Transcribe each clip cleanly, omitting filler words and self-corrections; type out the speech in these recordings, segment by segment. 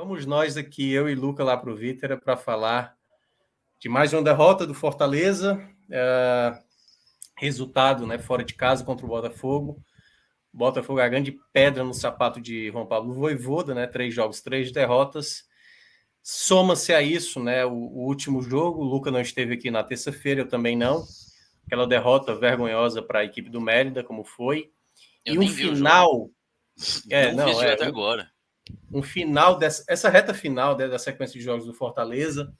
Vamos nós aqui, eu e Luca lá para o Vítera, para falar de mais uma derrota do Fortaleza. Resultado, né, fora de casa contra o Botafogo. Botafogo é a grande pedra no sapato de João Pablo Vojvoda, né? 3 jogos, 3 derrotas. Soma-se a isso, né? O último jogo, o Luca não esteve aqui na terça-feira, eu também não. Aquela derrota vergonhosa para a equipe do Mérida, como foi. Eu e nem um vi final. não vi até agora. Um final essa reta final da sequência de jogos do Fortaleza,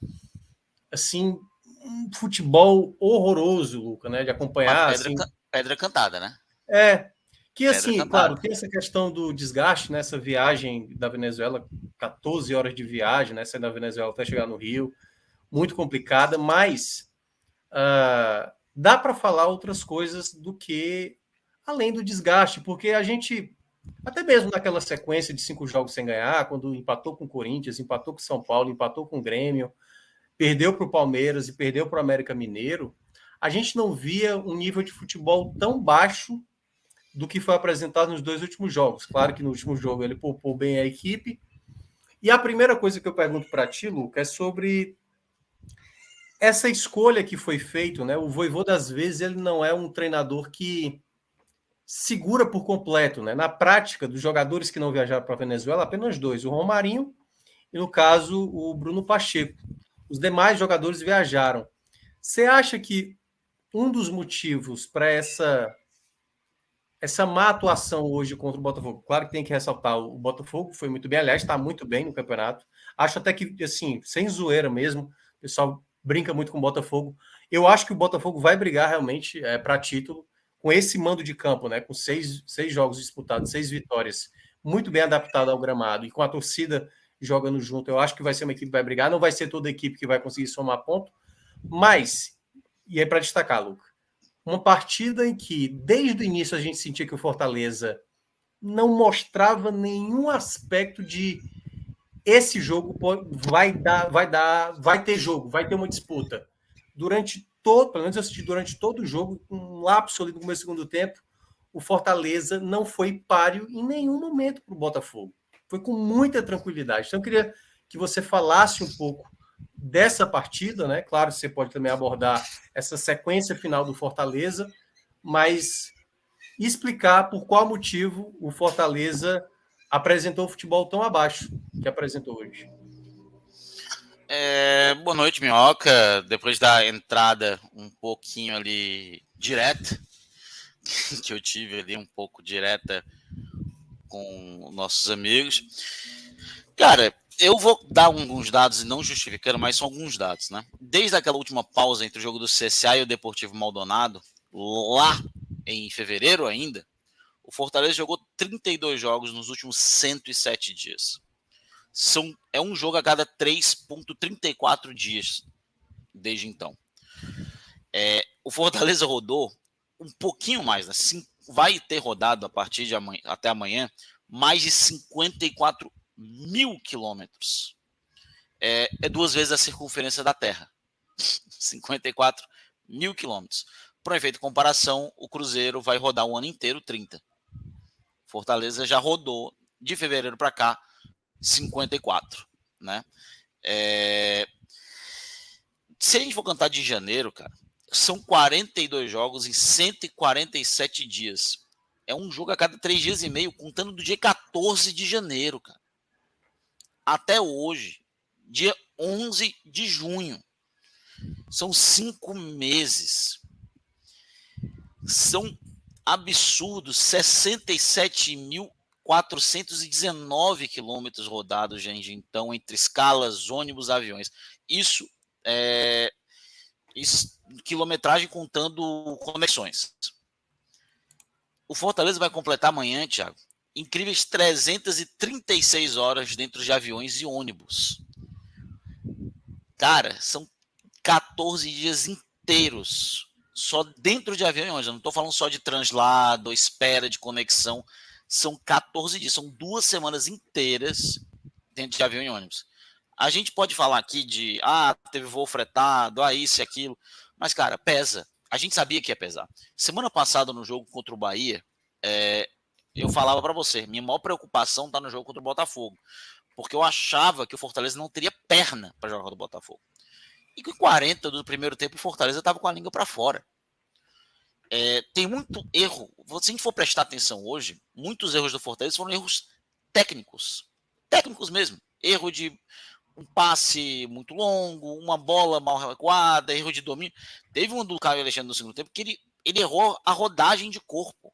assim, um futebol horroroso, Luca, né? De acompanhar. Pedra cantada, né? Que assim, claro, tem essa questão do desgaste, né? Essa viagem da Venezuela, 14 horas de viagem, né? Saindo da Venezuela até chegar no Rio, muito complicada, mas dá para falar outras coisas do que além do desgaste, porque a gente, até mesmo naquela sequência de 5 jogos sem ganhar, quando empatou com o Corinthians, empatou com o São Paulo, empatou com o Grêmio, perdeu para o Palmeiras e perdeu para o América Mineiro, a gente não via um nível de futebol tão baixo do que foi apresentado nos 2 últimos jogos. Claro que no último jogo ele poupou bem a equipe. E a primeira coisa que eu pergunto para ti, Luca, é sobre essa escolha que foi feita, né? O Vojvoda, às vezes, ele não é um treinador que segura por completo, né? Na prática, dos jogadores que não viajaram para a Venezuela, apenas 2, o Romarinho e, no caso, o Bruno Pacheco. Os demais jogadores viajaram. Você acha que um dos motivos para essa má atuação hoje contra o Botafogo, claro que tem que ressaltar, o Botafogo foi muito bem, aliás, está muito bem no campeonato. Acho até que, assim, sem zoeira mesmo, o pessoal brinca muito com o Botafogo. Eu acho que o Botafogo vai brigar realmente para título com esse mando de campo, né? Com 6 jogos disputados, 6 vitórias, muito bem adaptado ao gramado e com a torcida jogando junto. Eu acho que vai ser uma equipe que vai brigar, não vai ser toda a equipe que vai conseguir somar ponto, mas, e é para destacar, Luca, uma partida em que, desde o início, a gente sentia que o Fortaleza não mostrava nenhum aspecto de esse jogo vai ter jogo, vai ter uma disputa. Durante todo, pelo menos eu assisti durante todo o jogo, um lapso ali no começo do segundo tempo, o Fortaleza não foi páreo em nenhum momento para o Botafogo. Foi com muita tranquilidade. Então, eu queria que você falasse um pouco dessa partida, né? Claro, você pode também abordar essa sequência final do Fortaleza, mas explicar por qual motivo o Fortaleza apresentou o futebol tão abaixo que apresentou hoje. Boa noite, Minhoca. Depois da entrada um pouquinho ali direta, que eu tive ali um pouco direta com nossos amigos. Cara, eu vou dar alguns dados, e não justificando, mas são alguns dados, né? Desde aquela última pausa entre o jogo do CSA e o Deportivo Maldonado, lá em fevereiro ainda, o Fortaleza jogou 32 jogos nos últimos 107 dias. É um jogo a cada 3,34 dias desde então. O Fortaleza rodou um pouquinho mais, né? Vai ter rodado a partir de amanhã, até amanhã, mais de 54 mil quilômetros. É 2 vezes a circunferência da Terra. 54 mil quilômetros. Para um efeito de comparação, o Cruzeiro vai rodar o ano inteiro 30. Fortaleza já rodou de fevereiro para cá 54, né? Se a gente for cantar de janeiro, cara, são 42 jogos em 147 dias. É um jogo a cada 3 dias e meio, contando do dia 14 de janeiro, cara. Até hoje, dia 11 de junho. São 5 meses. São absurdos 67.419 quilômetros rodados, gente, então, entre escalas, ônibus, aviões. Isso é quilometragem contando conexões. O Fortaleza vai completar amanhã, Thiago, incríveis 336 horas dentro de aviões e ônibus. Cara, são 14 dias inteiros só dentro de avião e ônibus. Eu não estou falando só de translado, espera de conexão. São 14 dias, são 2 semanas inteiras dentro de avião e ônibus. A gente pode falar aqui de, teve voo fretado, isso e aquilo, mas, cara, pesa. A gente sabia que ia pesar. Semana passada, no jogo contra o Bahia, eu falava para você, minha maior preocupação está no jogo contra o Botafogo, porque eu achava que o Fortaleza não teria perna para jogar do Botafogo. E com 40 do primeiro tempo, o Fortaleza estava com a língua para fora. Tem muito erro. Se a gente for prestar atenção hoje, muitos erros do Fortaleza foram erros técnicos. Técnicos mesmo. Erro de um passe muito longo, uma bola mal recuada, erro de domínio. Teve um do Caio Alexandre no segundo tempo que ele errou a rodagem de corpo.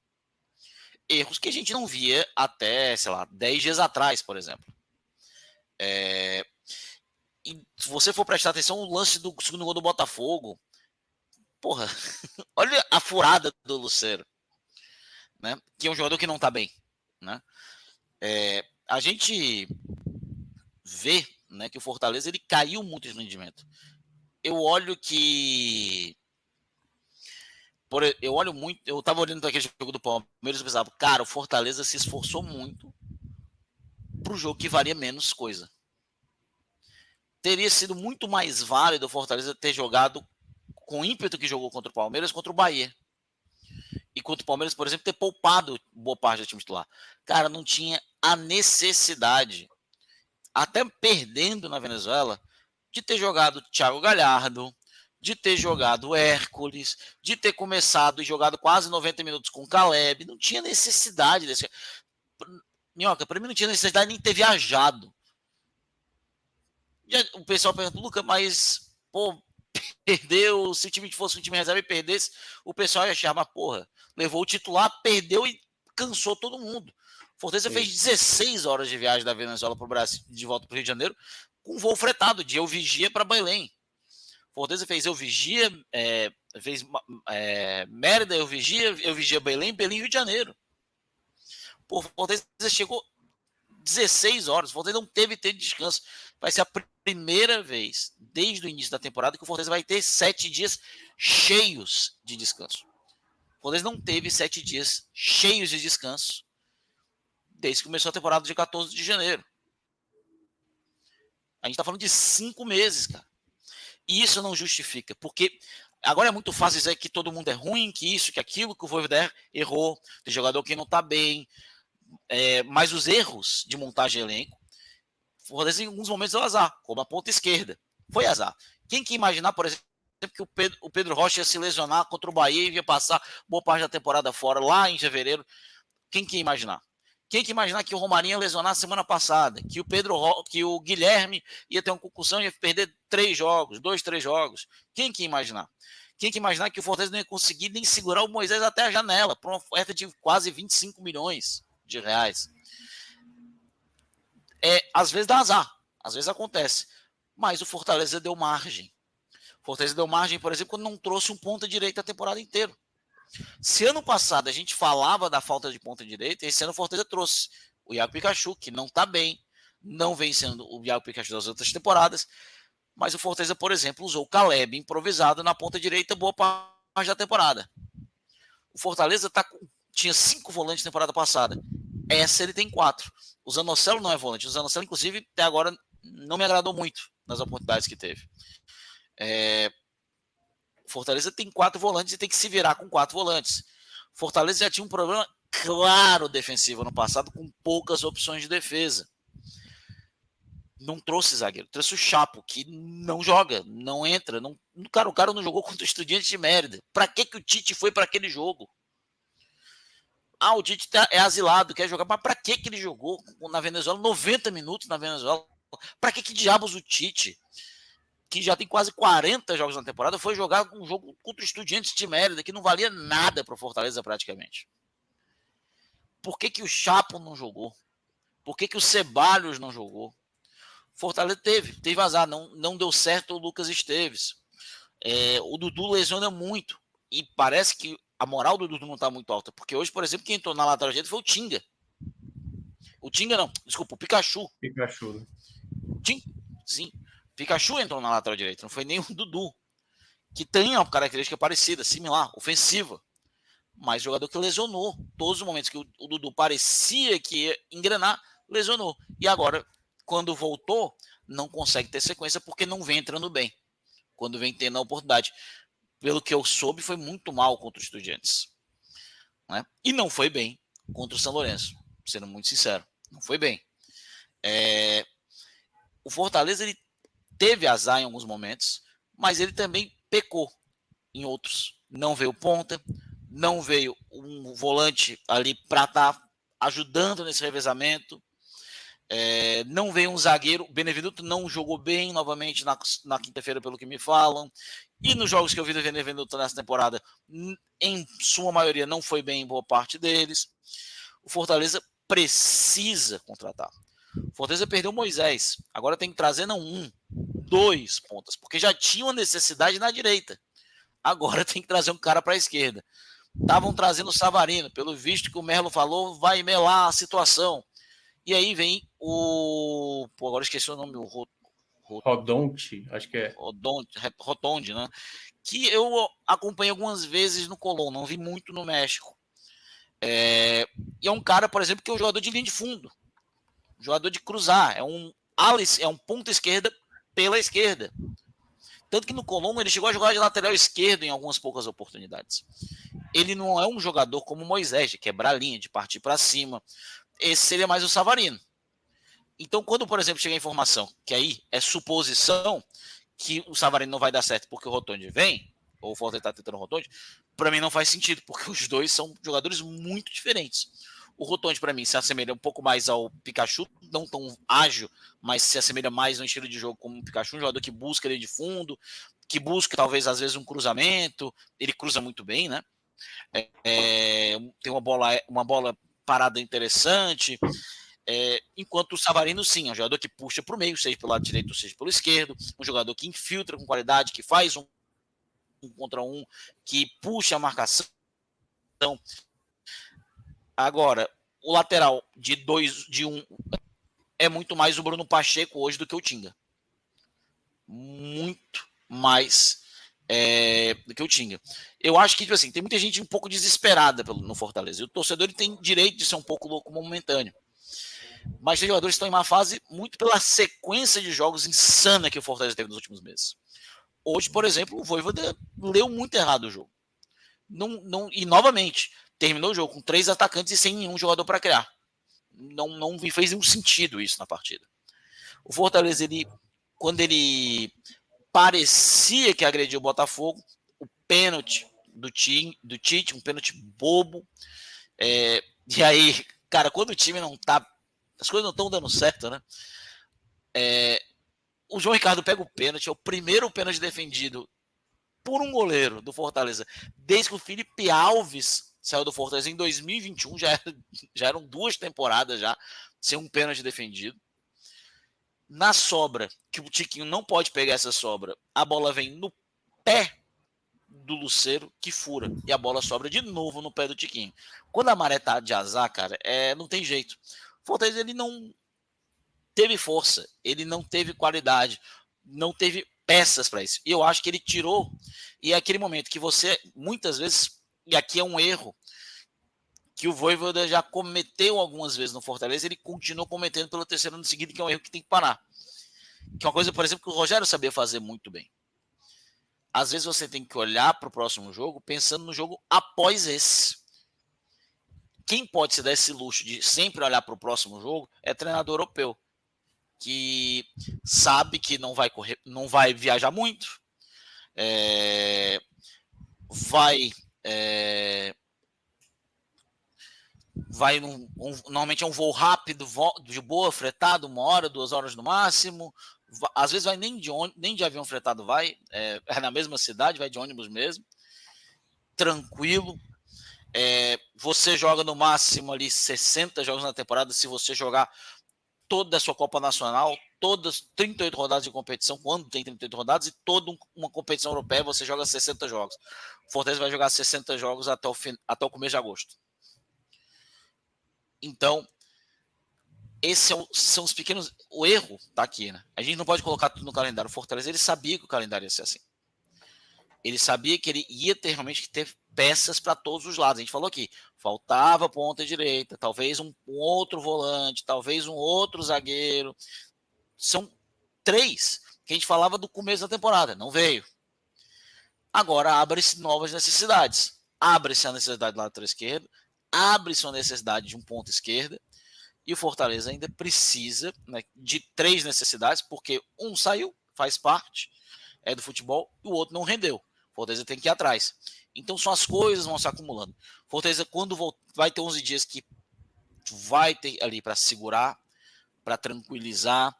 Erros que a gente não via até, sei lá, 10 dias atrás, por exemplo. E se você for prestar atenção, o lance do segundo gol do Botafogo, porra, olha a furada do Lucero, né? Que é um jogador que não tá bem, né? A gente vê, né, que o Fortaleza ele caiu muito de rendimento. Eu olho muito, eu tava olhando aquele jogo do Palmeiras e pensava, cara, o Fortaleza se esforçou muito pro jogo que valia menos coisa. Teria sido muito mais válido o Fortaleza ter jogado com o ímpeto que jogou contra o Palmeiras, contra o Bahia. E contra o Palmeiras, por exemplo, ter poupado boa parte do time titular. Cara, não tinha a necessidade, até perdendo na Venezuela, de ter jogado Thiago Galhardo, de ter jogado Hércules, de ter começado e jogado quase 90 minutos com o Caleb. Não tinha necessidade desse. Minhoca, para mim não tinha necessidade nem ter viajado. O pessoal pergunta, Luca, mas, pô, perdeu, se o time fosse um time reserva e perdesse, o pessoal ia achar, mas porra, levou o titular, perdeu e cansou todo mundo. Fortaleza fez 16 horas de viagem da Venezuela para o Brasil, de volta para o Rio de Janeiro, com voo fretado, de Eu Vigia para Belém. Fortaleza fez Eu Vigia, fez Mérida, Eu Vigia Belém, Belém Rio de Janeiro. Pô, Fortaleza chegou 16 horas, Fortaleza não teve tempo de descanso. Vai ser a primeira vez desde o início da temporada que o Fortaleza vai ter 7 dias cheios de descanso. O Fortaleza não teve 7 dias cheios de descanso desde que começou a temporada de 14 de janeiro. A gente tá falando de 5 meses, cara. E isso não justifica, porque agora é muito fácil dizer que todo mundo é ruim, que isso, que aquilo, que o Voivoda errou, tem jogador que não tá bem, mas os erros de montagem de elenco, em alguns momentos é o azar, como a ponta esquerda. Foi azar. Quem que imaginar, por exemplo, que o Pedro Rocha ia se lesionar contra o Bahia e ia passar boa parte da temporada fora, lá em fevereiro? Quem que ia imaginar? Quem que imaginar que o Romarinho ia lesionar semana passada? Que o Guilherme ia ter uma concussão e ia perder 3 jogos? Quem que ia imaginar? Quem que ia imaginar que o Fortaleza não ia conseguir nem segurar o Moisés até a janela, por uma oferta de quase 25 milhões de reais? Às vezes dá azar, às vezes acontece, mas o Fortaleza deu margem. O Fortaleza deu margem, por exemplo, quando não trouxe um ponta direita a temporada inteira. Se ano passado a gente falava da falta de ponta direita, esse ano o Fortaleza trouxe o Iago Pikachu, que não está bem, não vem sendo o Iago Pikachu das outras temporadas, mas o Fortaleza, por exemplo, usou o Caleb improvisado na ponta direita boa parte da temporada. O Fortaleza tinha 5 volantes na temporada passada. Essa ele tem 4. O Zanocelo não é volante. O Zanocelo, inclusive, até agora não me agradou muito nas oportunidades que teve. Fortaleza tem 4 volantes e tem que se virar com 4 volantes. Fortaleza já tinha um problema claro defensivo no passado, com poucas opções de defesa. Não trouxe zagueiro, trouxe o Chapo, que não joga, não entra. Não, o cara não jogou contra o Estudiantes de Mérida. Pra que o Tite foi para aquele jogo? O Tite é asilado, quer jogar, mas pra que ele jogou na Venezuela 90 minutos na Venezuela? Pra que diabos o Tite, que já tem quase 40 jogos na temporada, foi jogar um jogo contra o Estudiantes de Mérida, que não valia nada para o Fortaleza praticamente? Por que o Chapo não jogou? Por que o Ceballos não jogou? Fortaleza teve azar, não deu certo o Lucas Esteves. O Dudu lesiona muito, e parece que a moral do Dudu não está muito alta, porque hoje, por exemplo, quem entrou na lateral direita foi o Tinga. O Pikachu. Pikachu. Sim. Pikachu entrou na lateral direita, não foi nem o Dudu, que tem uma característica parecida, similar, ofensiva, mas jogador que lesionou. Todos os momentos que o Dudu parecia que ia engrenar, lesionou. E agora, quando voltou, não consegue ter sequência porque não vem entrando bem. Quando vem tendo a oportunidade. Pelo que eu soube, foi muito mal contra os Estudiantes, né? E não foi bem contra o São Lourenço, sendo muito sincero. Não foi bem. O Fortaleza ele teve azar em alguns momentos, mas ele também pecou em outros. Não veio ponta, não veio um volante ali para estar ajudando nesse revezamento. Não veio um zagueiro. O Benevenuto não jogou bem novamente na quinta-feira, pelo que me falam. E nos jogos que eu vi do Benevenuto nessa temporada, em sua maioria, não foi bem em boa parte deles. O Fortaleza precisa contratar. O Fortaleza perdeu o Moisés. Agora tem que trazer não 2 pontas, porque já tinha uma necessidade na direita. Agora tem que trazer um cara para a esquerda. Estavam trazendo o Savarino, pelo visto que o Merlo falou, vai melar a situação. E aí vem o... Pô, agora esqueci o nome. Rodonte, acho que é. Rotonde, né? Que eu acompanhei algumas vezes no Colón, não vi muito no México. E é um cara, por exemplo, que é um jogador de linha de fundo. Jogador de cruzar. É um ponta esquerda pela esquerda. Tanto que no Colón ele chegou a jogar de lateral esquerdo em algumas poucas oportunidades. Ele não é um jogador como o Moisés, de quebrar a linha, de partir para cima. Esse seria mais o Savarino. Então, quando, por exemplo, chega a informação que aí é suposição que o Savarino não vai dar certo porque o Rotondi vem, ou o Fortaleza está tentando o Rotondi, para mim não faz sentido, porque os dois são jogadores muito diferentes. O Rotondi, para mim, se assemelha um pouco mais ao Pikachu, não tão ágil, mas se assemelha mais no estilo de jogo como o Pikachu, um jogador que busca ele de fundo, que busca talvez às vezes um cruzamento, ele cruza muito bem, né? Tem uma bola parada interessante. Enquanto o Savarino, sim, é um jogador que puxa para o meio, seja pelo lado direito, seja pelo esquerdo, um jogador que infiltra com qualidade, que faz um contra um, que puxa a marcação. Agora, o lateral de um é muito mais o Bruno Pacheco hoje do que o Tinga. Muito mais do que o Tinga. Eu acho que, tipo assim, tem muita gente um pouco desesperada no Fortaleza. E o torcedor ele tem direito de ser um pouco louco momentâneo. Mas os jogadores estão em uma fase muito pela sequência de jogos insana que o Fortaleza teve nos últimos meses. Hoje, por exemplo, o Vojvoda leu muito errado o jogo. E, novamente, terminou o jogo com 3 atacantes e sem nenhum jogador para criar. Não fez nenhum sentido isso na partida. O Fortaleza, quando ele parecia que agrediu o Botafogo, o pênalti do Tite, um pênalti bobo. E aí, cara, quando o time não tá... As coisas não estão dando certo, né? O João Ricardo pega o pênalti, é o primeiro pênalti defendido por um goleiro do Fortaleza, desde que o Felipe Alves saiu do Fortaleza em 2021, já eram 2 temporadas já, sem um pênalti defendido. Na sobra, que o Tiquinho não pode pegar essa sobra, a bola vem no pé do Lucero, que fura, e a bola sobra de novo no pé do Tiquinho. Quando a maré tá de azar, cara, não tem jeito. O Fortaleza, ele não teve força, ele não teve qualidade, não teve peças para isso. E eu acho que ele tirou, e é aquele momento que você, muitas vezes, e aqui é um erro, que o Vojvoda já cometeu algumas vezes no Fortaleza, ele continuou cometendo pelo terceiro ano seguido, que é um erro que tem que parar. Que é uma coisa, por exemplo, que o Rogério sabia fazer muito bem. Às vezes você tem que olhar para o próximo jogo pensando no jogo após esse. Quem pode se dar esse luxo de sempre olhar para o próximo jogo é treinador europeu, que sabe que não vai viajar muito, normalmente é um voo rápido, de boa, fretado, 1 hora, 2 horas no máximo. Às vezes vai nem de avião fretado, é na mesma cidade, vai de ônibus mesmo, tranquilo. Você joga no máximo ali 60 jogos na temporada, se você jogar toda a sua Copa Nacional, todas 38 rodadas de competição, quando tem 38 rodadas, e toda uma competição europeia, você joga 60 jogos. O Fortaleza vai jogar 60 jogos até o começo de agosto. Então, esses são os pequenos... O erro tá aqui, né? A gente não pode colocar tudo no calendário. O Fortaleza, ele sabia que o calendário ia ser assim. Ele sabia que ele ia ter realmente que ter peças para todos os lados. A gente falou aqui, faltava ponta direita, talvez um outro volante, talvez um outro zagueiro. São 3 que a gente falava do começo da temporada, não veio. Agora abre-se novas necessidades. Abre-se a necessidade do lateral esquerdo, abre-se a necessidade de um ponta esquerda, E o Fortaleza ainda precisa, né, de 3 necessidades, porque um saiu, faz parte, é do futebol, e o outro não rendeu. O Fortaleza tem que ir atrás. Então são as coisas vão se acumulando. Fortaleza, quando vai ter 11 dias que vai ter ali para segurar, para tranquilizar,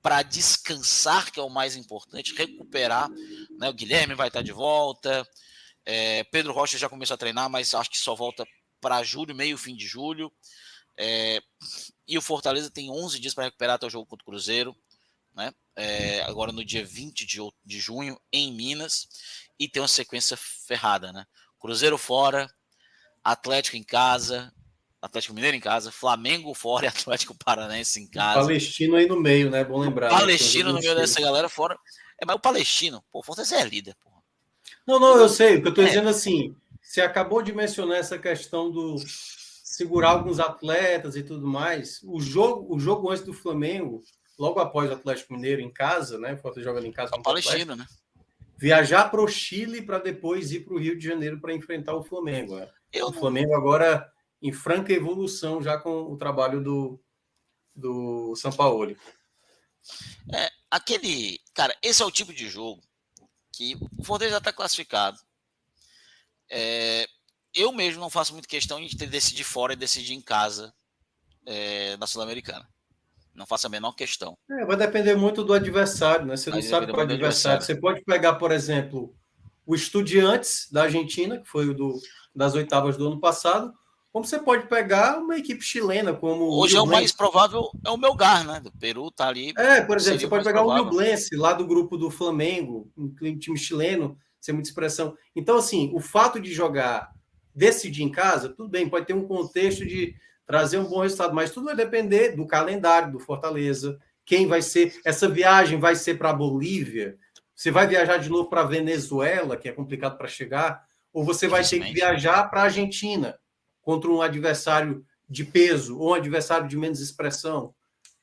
para descansar, que é o mais importante, recuperar. Né? O Guilherme vai estar de volta, Pedro Rocha já começou a treinar, mas acho que só volta para julho, meio fim de julho. E o Fortaleza tem 11 dias para recuperar até o jogo contra o Cruzeiro, né? Agora no dia 20 de junho, em Minas, e tem uma sequência ferrada, né? Cruzeiro fora, Atlético em casa, Atlético Mineiro em casa, Flamengo fora e Atlético Paranaense em casa. Palestino aí no meio, né? Bom lembrar. Palestino no meio dessa galera fora. Mas o Palestino, pô, o Fortaleza é líder, porra. Não, eu sei. O que eu tô dizendo assim, você acabou de mencionar essa questão do segurar alguns atletas e tudo mais. O jogo antes do Flamengo, logo após o Atlético Mineiro em casa, né? O Fortaleza jogando em casa com o Palestino, né? Viajar para o Chile para depois ir para o Rio de Janeiro para enfrentar o Flamengo. O Flamengo agora em franca evolução já com o trabalho do Sampaoli. Cara, esse é o tipo de jogo que o Fortaleza já está classificado. Eu mesmo não faço muito questão de decidir fora e decidir em casa na Sul-Americana. Não faço a menor questão. Vai depender muito do adversário, né? Você não sabe qual é o adversário. Você pode pegar, por exemplo, o Estudiantes da Argentina, que foi das oitavas do ano passado, como você pode pegar uma equipe chilena como hoje o mais provável é o Melgar, né? Do Peru tá ali. Por exemplo, você pode pegar o Ñublense, lá do grupo do Flamengo, um time chileno, sem muita expressão. Então, assim, o fato de decidir em casa, tudo bem, pode ter um contexto de trazer um bom resultado, mas tudo vai depender do calendário do Fortaleza, quem vai ser, essa viagem vai ser para a Bolívia, você vai viajar de novo para a Venezuela, que é complicado para chegar, ou você vai ter que viajar para a Argentina, contra um adversário de peso, ou um adversário de menos expressão.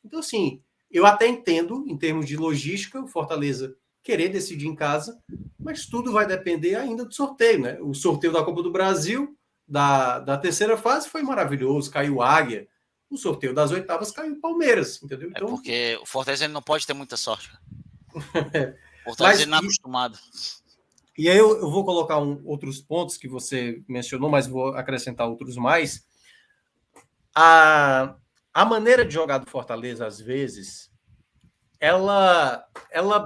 Então, assim, eu até entendo, em termos de logística, o Fortaleza querer decidir em casa, mas tudo vai depender ainda do sorteio, né? O sorteio da Copa do Brasil, da terceira fase, foi maravilhoso, caiu o Águia. O sorteio das oitavas caiu o Palmeiras, entendeu? Então, porque o Fortaleza ele não pode ter muita sorte. O Fortaleza ele não é acostumado. E aí eu vou colocar outros pontos que você mencionou, mas vou acrescentar outros mais. A maneira de jogar do Fortaleza, às vezes, ela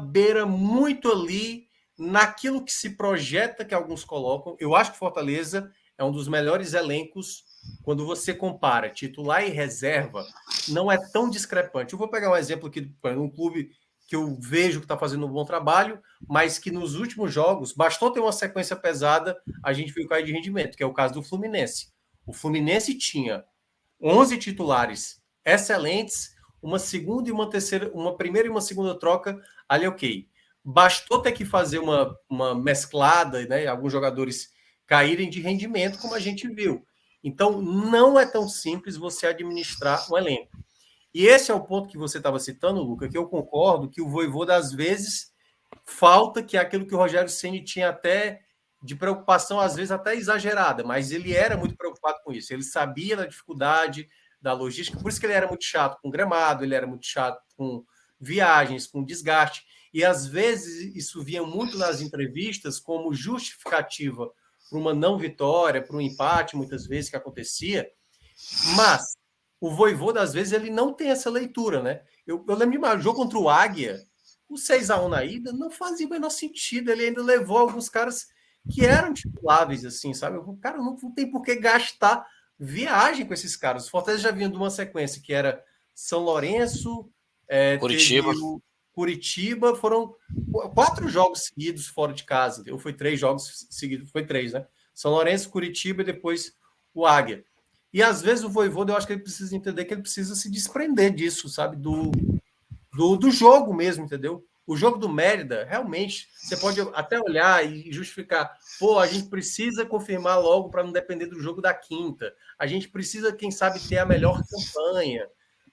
beira muito ali naquilo que se projeta que alguns colocam. Eu acho que Fortaleza é um dos melhores elencos quando você compara titular e reserva, não é tão discrepante. Eu vou pegar um exemplo aqui de um clube que eu vejo que está fazendo um bom trabalho, mas que nos últimos jogos, bastou ter uma sequência pesada, a gente viu cair de rendimento, que é o caso do Fluminense. O Fluminense tinha 11 titulares excelentes, uma segunda e uma terceira, uma primeira e uma segunda troca, ali ok. Bastou ter que fazer uma mesclada, né? Alguns jogadores caírem de rendimento, como a gente viu. Então, não é tão simples você administrar um elenco. E esse é o ponto que você estava citando, Luca, que eu concordo que o Vojvoda, às vezes, falta, que é aquilo que o Rogério Ceni tinha até de preocupação, às vezes até exagerada, mas ele era muito preocupado com isso. Ele sabia da dificuldade da logística, por isso que ele era muito chato com gramado, ele era muito chato com viagens, com desgaste. E, às vezes, isso vinha muito nas entrevistas como justificativa para uma não vitória, para um empate, muitas vezes, que acontecia. Mas o Vojvoda, às vezes, ele não tem essa leitura, né? Eu lembro de um jogo contra o Águia, o 6-1 na ida não fazia o menor sentido. Ele ainda levou alguns caras que eram tituláveis, assim, sabe? O cara não tem por que gastar viagem com esses caras. O Fortaleza já vinha de uma sequência que era São Lourenço, Curitiba, foram 4 jogos seguidos fora de casa, ou foi 3 jogos seguidos, foi 3, né? São Lourenço, Curitiba e depois o Águia. E às vezes o Vojvoda, eu acho que ele precisa entender que ele precisa se desprender disso, sabe? Do jogo mesmo, entendeu? O jogo do Mérida, realmente, você pode até olhar e justificar. Pô, a gente precisa confirmar logo para não depender do jogo da quinta. A gente precisa, quem sabe, ter a melhor campanha.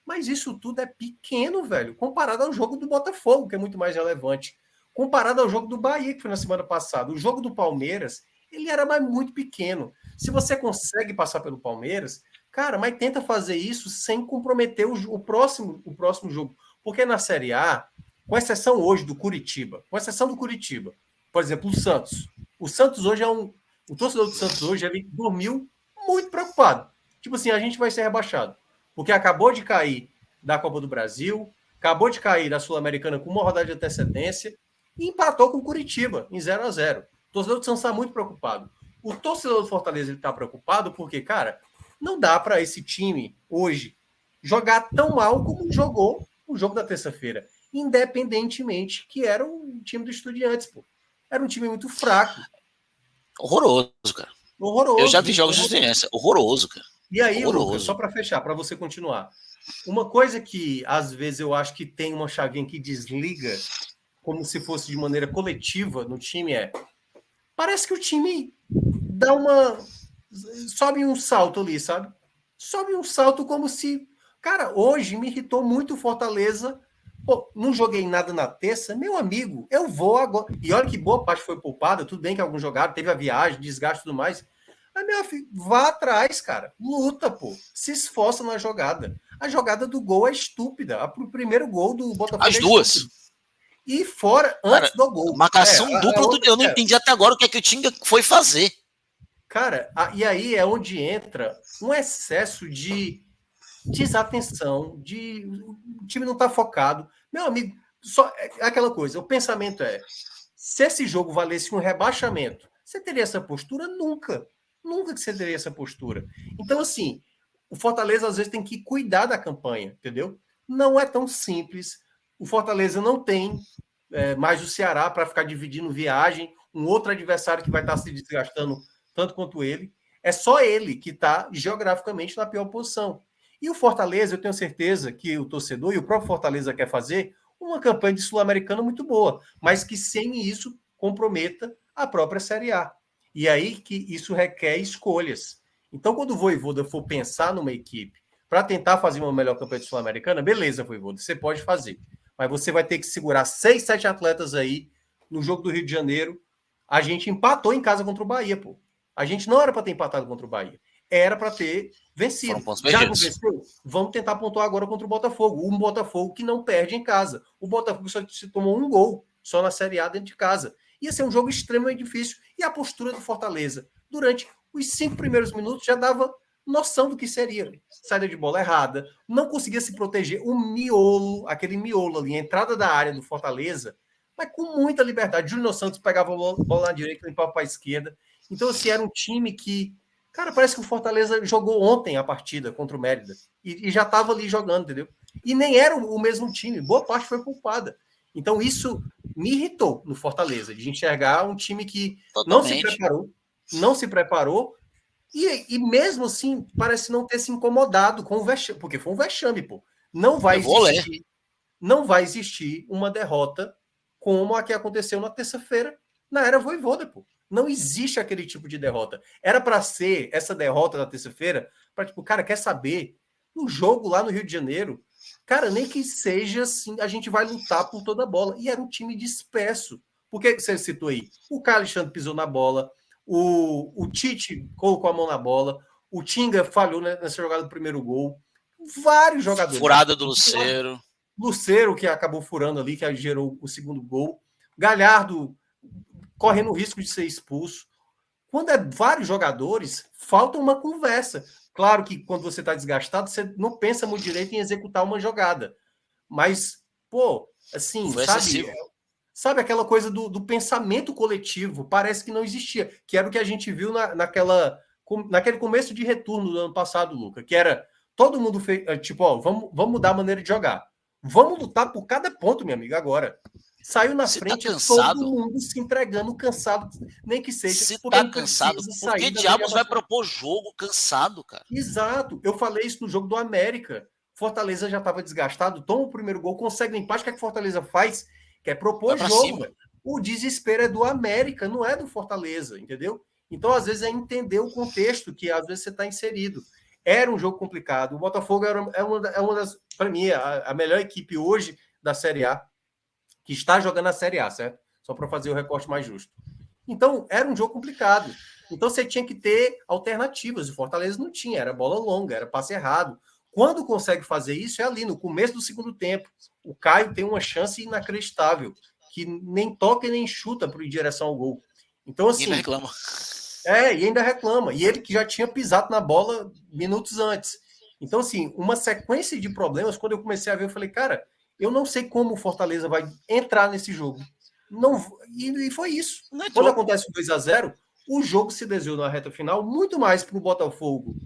Mas isso tudo é pequeno, velho, comparado ao jogo do Botafogo, que é muito mais relevante. Comparado ao jogo do Bahia, que foi na semana passada. O jogo do Palmeiras, ele era muito pequeno. Se você consegue passar pelo Palmeiras, Cara, mas tenta fazer isso sem comprometer o próximo jogo. Porque na Série A, com exceção hoje do Curitiba, por exemplo, o Santos. O Santos hoje o torcedor do Santos hoje ele dormiu muito preocupado. Tipo assim, a gente vai ser rebaixado. Porque acabou de cair da Copa do Brasil, acabou de cair da Sul-Americana com uma rodada de antecedência e empatou com o Curitiba em 0-0. O torcedor do Santos está muito preocupado. O torcedor do Fortaleza está preocupado porque, cara, não dá para esse time hoje jogar tão mal como jogou o jogo da terça-feira, independentemente que era o time do Estudiantes, pô. Era um time muito fraco. Horroroso, cara. Horroroso. Eu já vi jogos de Estudiantes. Horroroso, cara. E aí, Lucas, só para fechar, para você continuar. Uma coisa que, às vezes, eu acho que tem uma chavinha que desliga, como se fosse de maneira coletiva no time, parece que o time dá sobe um salto ali, sabe? Sobe um salto como se... Cara, hoje me irritou muito o Fortaleza. Pô, não joguei nada na terça. Meu amigo, eu vou agora... E olha que boa parte foi poupada. Tudo bem que alguns jogaram, teve a viagem, desgaste e tudo mais. Mas, meu filho, vá atrás, cara. Luta, pô. Se esforça na jogada. A jogada do gol é estúpida. O primeiro gol do Botafogo As duas. Estúpido. E fora, antes do gol. Marcação dupla outra, eu não entendi até agora o que é que o Tinga foi fazer. Cara, e aí é onde entra um excesso de desatenção, o time não tá focado. Meu amigo, só aquela coisa, o pensamento se esse jogo valesse um rebaixamento, você teria essa postura? Nunca. Nunca que você teria essa postura. Então, assim, o Fortaleza às vezes tem que cuidar da campanha, entendeu? Não é tão simples. O Fortaleza não tem mais o Ceará para ficar dividindo viagem, um outro adversário que vai estar se desgastando tanto quanto ele. É só ele que está geograficamente na pior posição. E o Fortaleza, eu tenho certeza que o torcedor e o próprio Fortaleza quer fazer uma campanha de Sul-Americana muito boa, mas que sem isso comprometa a própria Série A. E aí que isso requer escolhas. Então, quando o Vojvoda for pensar numa equipe para tentar fazer uma melhor campanha de Sul-Americana, beleza, Vojvoda, você pode fazer. Mas você vai ter que segurar 6, 7 atletas aí no jogo do Rio de Janeiro. A gente empatou em casa contra o Bahia, pô. A gente não era para ter empatado contra o Bahia. Era para ter vencido. Já não venceu? Vamos tentar pontuar agora contra o Botafogo. Um Botafogo que não perde em casa. O Botafogo só se tomou um gol só na Série A dentro de casa. Ia ser um jogo extremamente difícil. E a postura do Fortaleza, durante os 5 primeiros minutos, já dava noção do que seria. Saída de bola errada, não conseguia se proteger. O miolo, aquele miolo ali, a entrada da área do Fortaleza, mas com muita liberdade. Júnior Santos pegava a bola na direita, limpava para a esquerda. Então, assim, era um time que... Cara, parece que o Fortaleza jogou ontem a partida contra o Mérida. E já estava ali jogando, entendeu? E nem era o mesmo time. Boa parte foi poupada. Então, isso me irritou no Fortaleza, de enxergar um time que não se preparou, e mesmo assim, parece não ter se incomodado com o vexame, porque foi um vexame, pô. Não vai existir uma derrota como a que aconteceu na terça-feira, na era Vojvoda, pô. Não existe aquele tipo de derrota. Era para ser essa derrota da terça-feira, para tipo, cara, quer saber? No jogo lá no Rio de Janeiro, cara, nem que seja assim, a gente vai lutar por toda a bola. E era um time disperso. Por que você citou aí? O Carlos Alexandre pisou na bola, o Tite colocou a mão na bola, o Tinga falhou nessa jogada do primeiro gol. Vários jogadores. Furada do Lucero. Lucero, que acabou furando ali, que gerou o segundo gol. Galhardo correndo o risco de ser expulso. Quando é vários jogadores, falta uma conversa. Claro que quando você está desgastado, você não pensa muito direito em executar uma jogada. Mas, pô, assim, sabe aquela coisa do pensamento coletivo? Parece que não existia. Que era o que a gente viu naquele começo de retorno do ano passado, Luca, que era todo mundo fez, tipo, ó, vamos mudar a maneira de jogar. Vamos lutar por cada ponto, meu amigo, agora. Saiu na frente, todo mundo se entregando cansado, nem que seja. Se tá cansado, por que diabos vai propor jogo cansado, cara? Exato. Eu falei isso no jogo do América. Fortaleza já estava desgastado, toma o primeiro gol, consegue o empate. O que é que Fortaleza faz? Quer propor jogo. O desespero é do América, não é do Fortaleza, entendeu? Então, às vezes, é entender o contexto que às vezes você está inserido. Era um jogo complicado. O Botafogo é uma das, para mim, a melhor equipe hoje da Série A, que está jogando a Série A, certo? Só para fazer o recorte mais justo. Então, era um jogo complicado. Então, você tinha que ter alternativas. O Fortaleza não tinha, era bola longa, era passe errado. Quando consegue fazer isso, é ali, no começo do segundo tempo. O Caio tem uma chance inacreditável, que nem toca e nem chuta para ir em direção ao gol. Então, assim. E ainda reclama. E ainda reclama. E ele que já tinha pisado na bola minutos antes. Então, assim, uma sequência de problemas. Quando eu comecei a ver, eu falei, cara, eu não sei como o Fortaleza vai entrar nesse jogo. Não, e foi isso. Quando acontece o 2-0, o jogo se desenhou na reta final muito mais para o Botafogo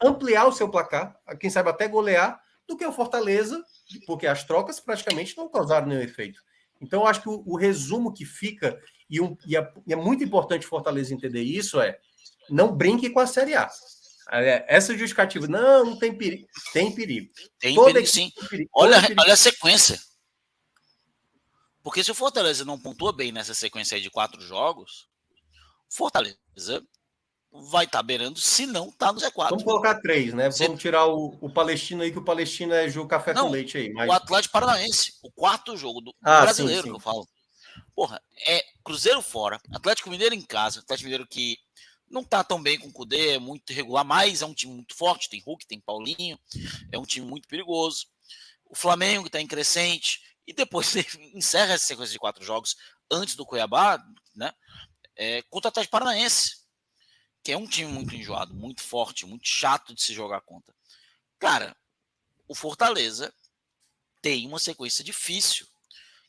ampliar o seu placar, quem sabe até golear, do que o Fortaleza, porque as trocas praticamente não causaram nenhum efeito. Então, eu acho que o resumo que fica, e é muito importante o Fortaleza entender isso, não brinque com a Série A. Essa justificativa, não tem perigo. Tem perigo. Tem perigo, sim. Tem perigo. Olha a sequência. Porque se o Fortaleza não pontua bem nessa sequência aí de 4 jogos, Fortaleza vai estar beirando, se não está no Z4. Vamos colocar 3, né? Vamos tirar o Palestino aí, que o Palestino é jogo café com leite aí. Mas... O Atlético Paranaense, o 4º jogo do brasileiro, sim. Que eu falo. Porra, é Cruzeiro fora, Atlético Mineiro em casa, Atlético Mineiro que não tá tão bem com o Cudê, é muito irregular, mas é um time muito forte, tem Hulk, tem Paulinho, é um time muito perigoso. O Flamengo tá em crescente, e depois encerra essa sequência de 4 jogos antes do Cuiabá, né? Contra o Atlético Paranaense, que é um time muito enjoado, muito forte, muito chato de se jogar contra. Cara, o Fortaleza tem uma sequência difícil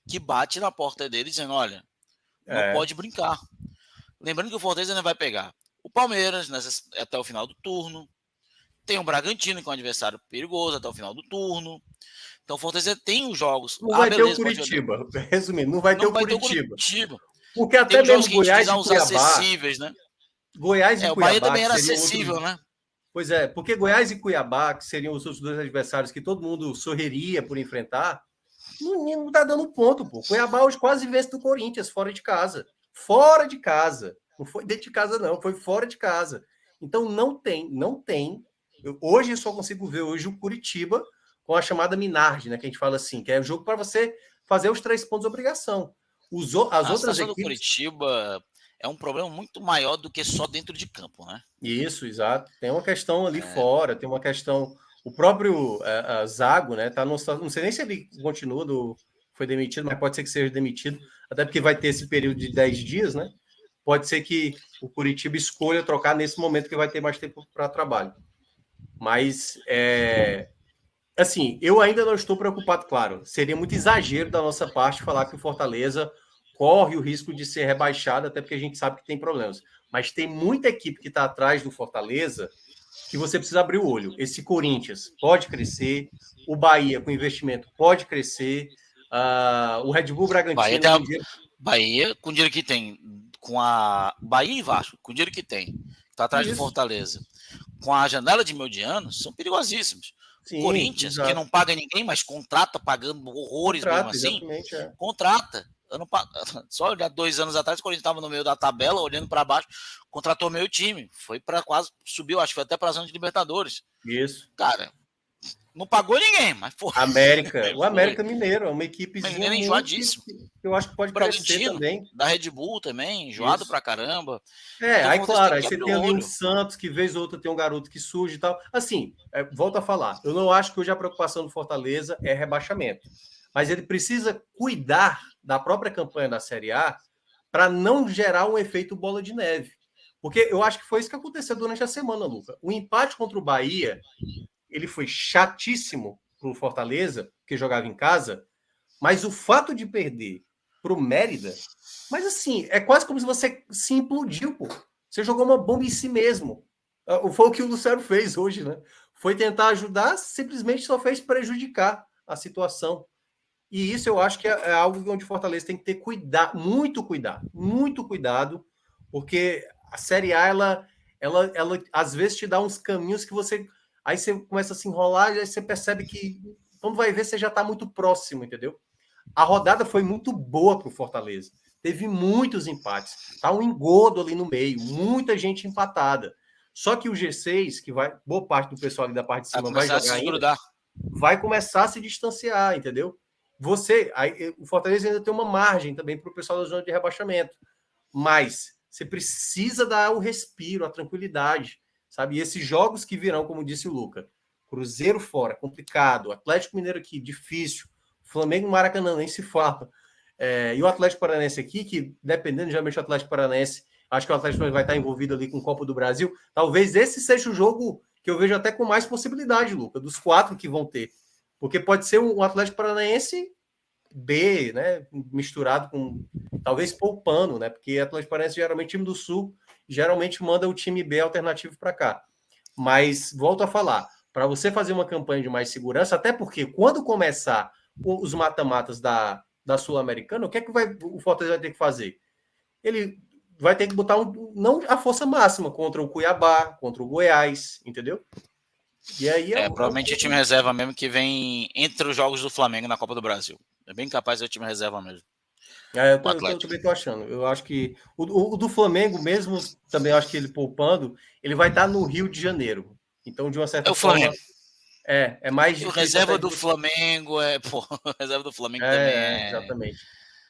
que bate na porta dele dizendo, olha, não pode brincar. Lembrando que o Fortaleza ainda vai pegar o Palmeiras até o final do turno, tem o Bragantino, que é um adversário perigoso até o final do turno. Então o Fortaleza tem os jogos. Não vai ter o Curitiba. Resumindo, não vai ter o Curitiba. Porque até mesmo Goiás e Cuiabá... acessíveis, né? Goiás e Cuiabá... O Bahia também era acessível, né? Pois é, porque Goiás e Cuiabá, que seriam os outros 2 adversários que todo mundo sorriria por enfrentar, não tá dando ponto, pô. Cuiabá hoje quase vence do Corinthians, fora de casa. Fora de casa. Não foi dentro de casa, não. Foi fora de casa. Então, não tem. Hoje eu só consigo ver hoje o Curitiba com a chamada Minardi, né? Que a gente fala assim, que é o jogo para você fazer os 3 pontos de obrigação. As outras equipes... do Curitiba é um problema muito maior do que só dentro de campo, né? Isso, exato. Tem uma questão ali fora, tem uma questão... O próprio Zago, né? Não sei nem se ele continua, foi demitido, mas pode ser que seja demitido, até porque vai ter esse período de 10 dias, né? Pode ser que o Curitiba escolha trocar nesse momento que vai ter mais tempo para trabalho. Mas, assim, eu ainda não estou preocupado, claro. Seria muito exagero da nossa parte falar que o Fortaleza corre o risco de ser rebaixado, até porque a gente sabe que tem problemas. Mas tem muita equipe que está atrás do Fortaleza que você precisa abrir o olho. Esse Corinthians pode crescer, o Bahia com investimento pode crescer, o Red Bull Bragantino... Bahia, com o dinheiro que tem, com a Bahia e Vasco, com o dinheiro que tem, está atrás do Fortaleza, com a janela de meio de ano, são perigosíssimos. Sim, Corinthians, exato. Que não paga ninguém, mas contrata pagando horrores mesmo assim, contrata. Só olhar 2 anos atrás, o Corinthians estava no meio da tabela, olhando para baixo, contratou meio time, foi para quase, subiu, acho que foi até para a zona de Libertadores. Isso. Cara, não pagou ninguém, mas foi. O América Mineiro, é uma equipezinha enjoadíssimo. Eu acho que pode crescer também. Da Red Bull também, enjoado pra caramba. Então, aí claro, aí você tem ali um Santos, que vez ou outra tem um garoto que surge e tal. Assim, volto a falar, eu não acho que hoje a preocupação do Fortaleza é rebaixamento. Mas ele precisa cuidar da própria campanha da Série A para não gerar um efeito bola de neve. Porque eu acho que foi isso que aconteceu durante a semana, Luca. O empate contra o Bahia, ele foi chatíssimo para o Fortaleza, que jogava em casa, mas o fato de perder para o Mérida, mas assim, é quase como se você se implodiu, pô. Você jogou uma bomba em si mesmo. Foi o que o Luciano fez hoje, né? Foi tentar ajudar, simplesmente só fez prejudicar a situação. E isso eu acho que é algo onde o Fortaleza tem que ter muito cuidado, porque a Série A, ela às vezes te dá uns caminhos que você... Aí você começa a se enrolar e aí você percebe que, quando vai ver, você já está muito próximo, entendeu? A rodada foi muito boa para o Fortaleza. Teve muitos empates. Tá um engodo ali no meio, muita gente empatada. Só que o G6, que vai, boa parte do pessoal ali da parte de cima vai jogar ainda, vai começar a se distanciar, entendeu? O Fortaleza ainda tem uma margem também para o pessoal da zona de rebaixamento. Mas Você precisa dar o respiro, a tranquilidade, sabe? E esses jogos que virão, como disse o Luca, Cruzeiro fora, complicado, Atlético Mineiro aqui, difícil, Flamengo e Maracanã, nem se fala. E o Atlético Paranaense aqui, que dependendo, geralmente o Atlético Paranaense, acho que o Atlético vai estar envolvido ali com o Copa do Brasil, talvez esse seja o jogo que eu vejo até com mais possibilidade, Luca, dos 4 que vão ter. Porque pode ser um Atlético Paranaense B, né, misturado com, talvez poupando, né, porque Atlético Paranaense geralmente time do Sul, geralmente manda o time B alternativo para cá. Mas volto a falar, para você fazer uma campanha de mais segurança, até porque quando começar os mata-matas da Sul-Americana, o que é que o Fortaleza vai ter que fazer? Ele vai ter que botar não a força máxima contra o Cuiabá, contra o Goiás, entendeu? E aí provavelmente o time reserva mesmo que vem entre os jogos do Flamengo na Copa do Brasil. É bem capaz de ser o time reserva mesmo. Eu também tô achando. Eu acho que o do Flamengo mesmo, também acho que ele poupando, ele vai estar no Rio de Janeiro. Então, de uma certa forma, é mais difícil. O reserva do Flamengo reserva do Flamengo também é. Exatamente.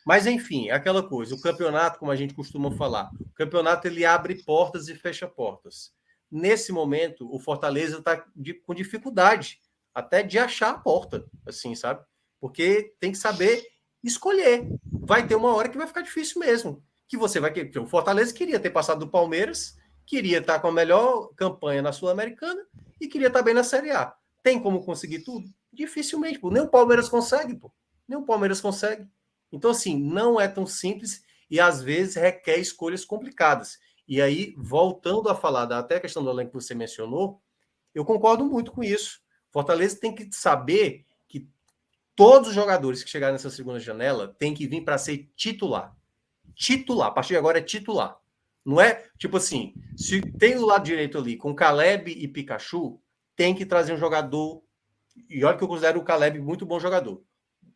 Mas, enfim, é aquela coisa. O campeonato, como a gente costuma falar, o campeonato ele abre portas e fecha portas. Nesse momento, o Fortaleza está com dificuldade até de achar a porta, assim, sabe? Porque tem que saber escolher. Vai ter uma hora que vai ficar difícil mesmo. Que você vai querer. O Fortaleza queria ter passado do Palmeiras, queria estar com a melhor campanha na Sul-Americana e queria estar bem na Série A. Tem como conseguir tudo? Dificilmente, pô. Nem o Palmeiras consegue, pô. Nem o Palmeiras consegue. Então, assim, não é tão simples e às vezes requer escolhas complicadas. E aí, voltando a falar até a questão do elenco que você mencionou, eu concordo muito com isso. Fortaleza tem que saber que todos os jogadores que chegarem nessa segunda janela têm que vir para ser titular. Titular. A partir de agora é titular. Não é tipo assim, se tem o lado direito ali com Caleb e Pikachu, tem que trazer um jogador. E olha que eu considero o Caleb muito bom jogador.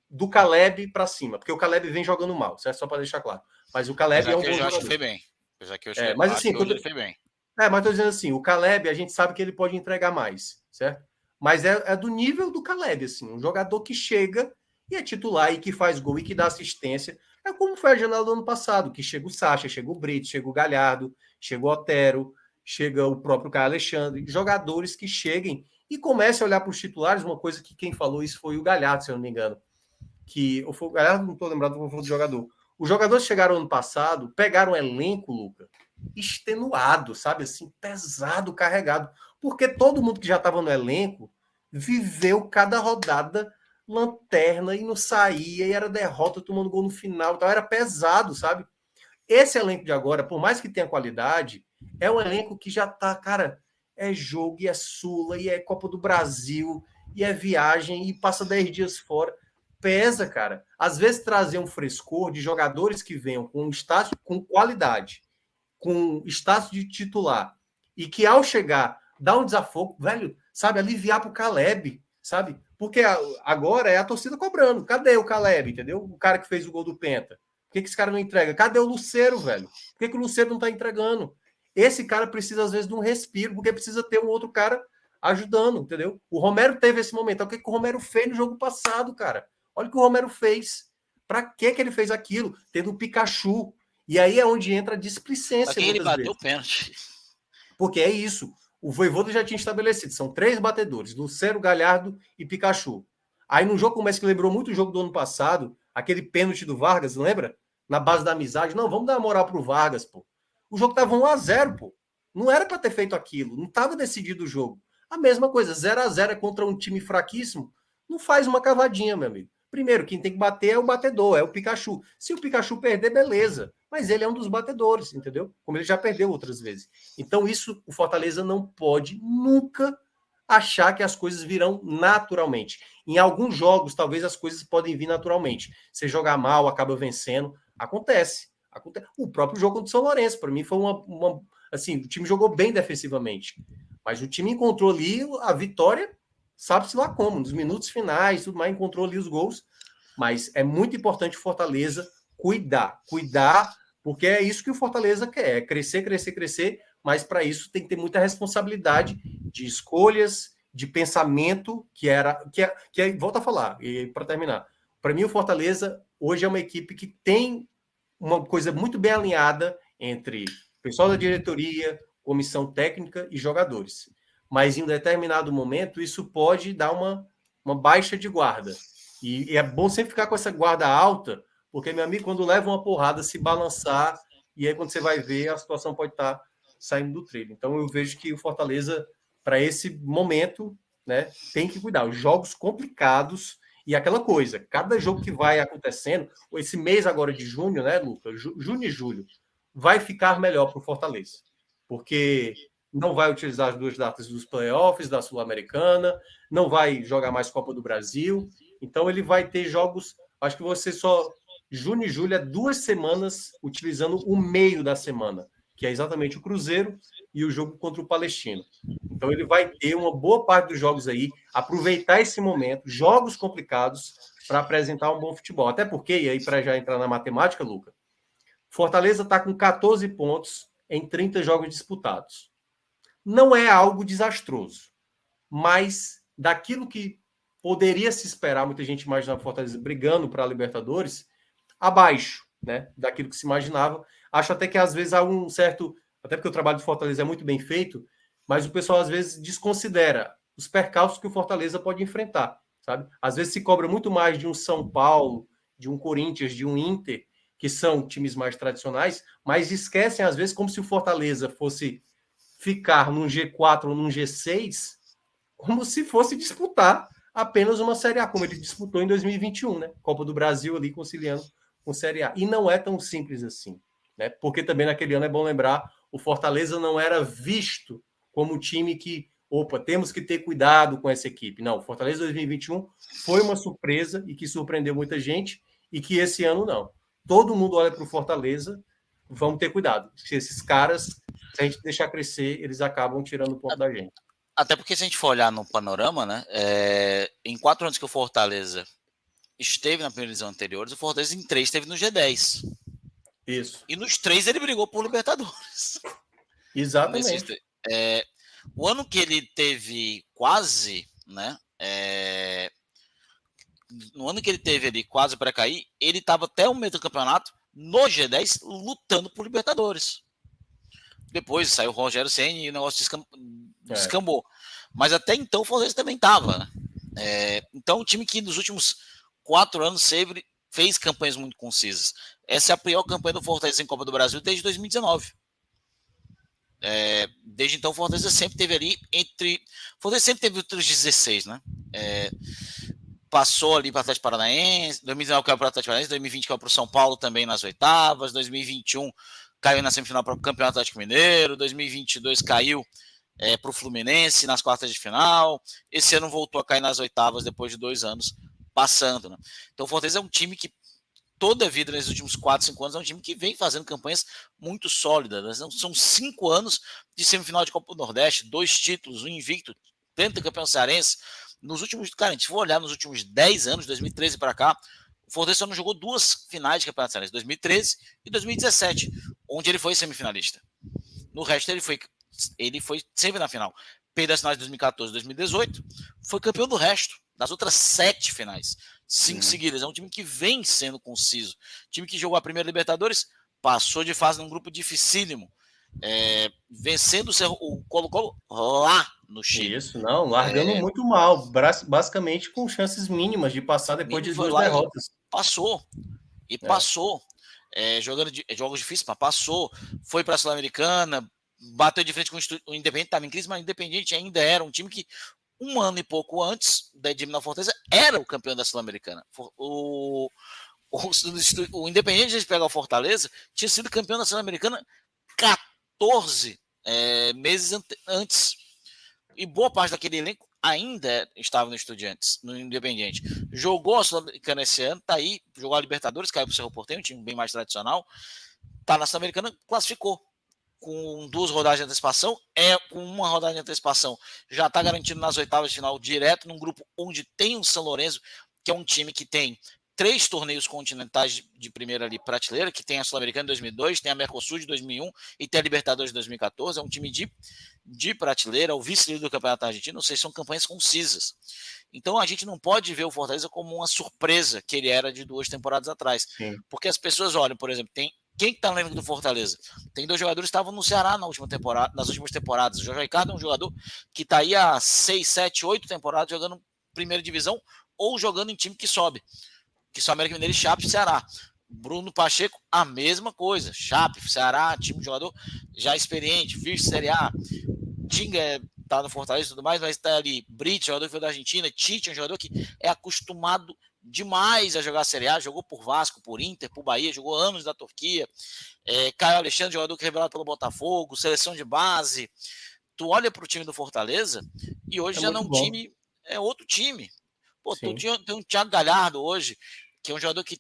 Do Caleb para cima, porque o Caleb vem jogando mal, certo? Só para deixar claro. Mas o Caleb é um bom jogador. Foi bem. Mas assim, ele foi bem. Mas tô dizendo assim, o Caleb a gente sabe que ele pode entregar mais, certo? Mas é do nível do Caleb, assim, um jogador que chega e é titular e que faz gol e que dá assistência. É como foi a janela do ano passado, que chega o Sacha, chega o Brito, chega o Galhardo, chega o Otero, chega o próprio Caio Alexandre, jogadores que cheguem e comecem a olhar para os titulares, uma coisa que quem falou isso foi o Galhardo, se eu não me engano. O Galhardo, não estou lembrado do jogador. Os jogadores chegaram ano passado, pegaram um elenco, Luca, extenuado, sabe? Assim, pesado, carregado. Porque todo mundo que já estava no elenco viveu cada rodada lanterna e não saía, e era derrota, tomando gol no final. Então era pesado, sabe? Esse elenco de agora, por mais que tenha qualidade, é um elenco que já tá, cara, é jogo, e é Sula, e é Copa do Brasil, e é viagem, e passa 10 dias fora. Pesa, cara. Às vezes trazer um frescor de jogadores que venham com status, com qualidade, com status de titular, e que ao chegar dá um desafogo, velho, sabe, aliviar pro Caleb, sabe? Porque agora é a torcida cobrando. Cadê o Caleb, entendeu? O cara que fez o gol do Penta. Por que esse cara não entrega? Cadê o Lucero, velho? Por que o Lucero não tá entregando? Esse cara precisa, às vezes, de um respiro, porque precisa ter um outro cara ajudando, entendeu? O Romero teve esse momento. O que o Romero fez no jogo passado, cara? Olha o que o Romero fez. Para que ele fez aquilo? Tendo o Pikachu. E aí é onde entra a displicência. Porque ele bateu o pênalti. Porque é isso. O Voivoda já tinha estabelecido. São 3 batedores. Lucero, Galhardo e Pikachu. Aí no jogo começa que lembrou muito o jogo do ano passado, aquele pênalti do Vargas, lembra? Na base da amizade. Não, vamos dar uma moral pro Vargas, pô. O jogo tava 1-0, pô. Não era para ter feito aquilo. Não tava decidido o jogo. A mesma coisa. 0-0 contra um time fraquíssimo. Não faz uma cavadinha, meu amigo. Primeiro, quem tem que bater é o batedor, é o Pikachu. Se o Pikachu perder, beleza. Mas ele é um dos batedores, entendeu? Como ele já perdeu outras vezes. Então, isso o Fortaleza não pode nunca achar que as coisas virão naturalmente. Em alguns jogos, talvez as coisas podem vir naturalmente. Você jogar mal, acaba vencendo. Acontece. O próprio jogo contra o São Lourenço, para mim, foi assim, o time jogou bem defensivamente. Mas o time encontrou ali a vitória, sabe-se lá como, nos minutos finais, tudo mais, encontrou ali os gols. Mas é muito importante o Fortaleza cuidar, porque é isso que o Fortaleza quer, é crescer, crescer, crescer, mas para isso tem que ter muita responsabilidade de escolhas, de pensamento, que volta a falar, e para terminar, para mim o Fortaleza hoje é uma equipe que tem uma coisa muito bem alinhada entre pessoal da diretoria, comissão técnica e jogadores. Mas em um determinado momento, isso pode dar uma baixa de guarda. E é bom sempre ficar com essa guarda alta, porque, meu amigo, quando leva uma porrada, se balançar, e aí quando você vai ver, a situação pode estar saindo do trilho. Então eu vejo que o Fortaleza, para esse momento, né, tem que cuidar. Os jogos complicados e aquela coisa, cada jogo que vai acontecendo, esse mês agora de junho, né, Lucas? Junho e julho, vai ficar melhor para o Fortaleza. Porque não vai utilizar as 2 datas dos playoffs da Sul-Americana, não vai jogar mais Copa do Brasil. Então ele vai ter jogos, acho que você só junho e julho é 2 semanas utilizando o meio da semana, que é exatamente o Cruzeiro e o jogo contra o Palestino. Então ele vai ter uma boa parte dos jogos aí, aproveitar esse momento, jogos complicados, para apresentar um bom futebol. Até porque, e aí para já entrar na matemática, Luca, Fortaleza está com 14 pontos em 30 jogos disputados. Não é algo desastroso, mas daquilo que poderia se esperar, muita gente imaginava Fortaleza brigando para a Libertadores, abaixo, né, daquilo que se imaginava. Acho até que às vezes há um certo, até porque o trabalho do Fortaleza é muito bem feito, mas o pessoal às vezes desconsidera os percalços que o Fortaleza pode enfrentar, sabe? Às vezes se cobra muito mais de um São Paulo, de um Corinthians, de um Inter, que são times mais tradicionais, mas esquecem às vezes como se o Fortaleza fosse ficar num G4 ou num G6, como se fosse disputar apenas uma Série A, como ele disputou em 2021, né? Copa do Brasil ali conciliando com Série A. E não é tão simples assim, né? Porque também naquele ano é bom lembrar, o Fortaleza não era visto como time que, opa, temos que ter cuidado com essa equipe. Não, o Fortaleza 2021 foi uma surpresa e que surpreendeu muita gente e que esse ano não. Todo mundo olha para o Fortaleza, vamos ter cuidado. Se esses caras, se a gente deixar crescer, eles acabam tirando o ponto da gente. Até porque se a gente for olhar no panorama, né, em 4 anos que o Fortaleza esteve na primeira divisão anteriores, o Fortaleza em 3 esteve no G10. Isso. E nos 3 ele brigou por Libertadores. Exatamente. O ano que ele teve quase, né, no ano que ele teve ali quase para cair, ele estava até o meio do campeonato no G10 lutando por Libertadores. Depois saiu o Rogério Ceni e o negócio descambou. Mas até então o Fortaleza também estava. Né? Então, um time que nos últimos 4 anos sempre fez campanhas muito concisas. Essa é a pior campanha do Fortaleza em Copa do Brasil desde 2019. Desde então, o Fortaleza sempre teve ali entre. O Fortaleza sempre teve entre os 16, né? Passou ali para o Atlético Paranaense, 2019 caiu para o Atlético Paranaense, 2020 caiu para o São Paulo também nas oitavas, 2021 caiu na semifinal para o Campeonato Atlético Mineiro, 2022 caiu para o Fluminense nas quartas de final, esse ano voltou a cair nas oitavas depois de 2 anos passando. Né? Então o Fortaleza é um time que toda a vida nesses últimos 4, 5 anos é um time que vem fazendo campanhas muito sólidas. Né? São 5 anos de semifinal de Copa do Nordeste, 2 títulos, um invicto, pentacampeão cearense. Nos últimos, cara, a gente for olhar nos últimos 10 anos, 2013 para cá, o Fortaleza só não jogou 2 finais de Campeonato Cearense, 2013 e 2017, onde ele foi semifinalista. No resto ele foi sempre na final. Perdeu as finais de 2014 e 2018, foi campeão do resto, das outras 7 finais. 5 seguidas. É um time que vem sendo conciso. Time que jogou a primeira Libertadores, passou de fase num grupo dificílimo. Vencendo o Colo-Colo lá no Chile. Isso, não, largando muito mal, basicamente com chances mínimas de passar depois de 2 derrotas. Passou. E passou. Jogando jogos difíceis, mas passou. Foi para a Sul-Americana, bateu de frente com o Independente, estava em crise, mas o Independente ainda era um time que, 1 ano e pouco antes da eliminar a Fortaleza, era o campeão da Sul-Americana. O Independente de pegar o Fortaleza tinha sido campeão da Sul-Americana 14 meses antes. E boa parte daquele elenco ainda estava no Estudiantes, no Independiente. Jogou a Sul-Americana esse ano, tá aí, jogou a Libertadores, caiu pro Cerro Porteño, um time bem mais tradicional. Tá na Sul-Americana, classificou. Com 2 rodadas de antecipação, com 1 rodada de antecipação, já está garantido nas oitavas de final direto, num grupo onde tem o São Lourenço, que é um time que tem 3 torneios continentais de primeira ali prateleira, que tem a Sul-Americana de 2002, tem a Mercosul de 2001 e tem a Libertadores de 2014, é um time de prateleira, o vice-líder do Campeonato Argentino, ou seja, são campanhas concisas. Então a gente não pode ver o Fortaleza como uma surpresa que ele era de 2 temporadas atrás, porque as pessoas olham, por exemplo, tem Quem tá no elenco do Fortaleza? Tem 2 jogadores que estavam no Ceará nas últimas temporadas. O Jorge Ricardo é um jogador que tá aí há 6, 7, 8 temporadas jogando primeira divisão ou jogando em time que sobe. Que só América Mineiro e Chape e Ceará. Bruno Pacheco, a mesma coisa. Chape, Ceará, time de jogador já experiente, vice Série A. Tinga tá no Fortaleza e tudo mais, mas tá ali Brito, jogador que foi da Argentina, Tite, um jogador que é acostumado demais a jogar a Série A, jogou por Vasco, por Inter, por Bahia, jogou anos da Turquia. Caio Alexandre, jogador que é revelado pelo Botafogo, seleção de base. Tu olha para o time do Fortaleza e hoje já não time, é outro time. Pô, tem um Thiago Galhardo hoje, que é um jogador que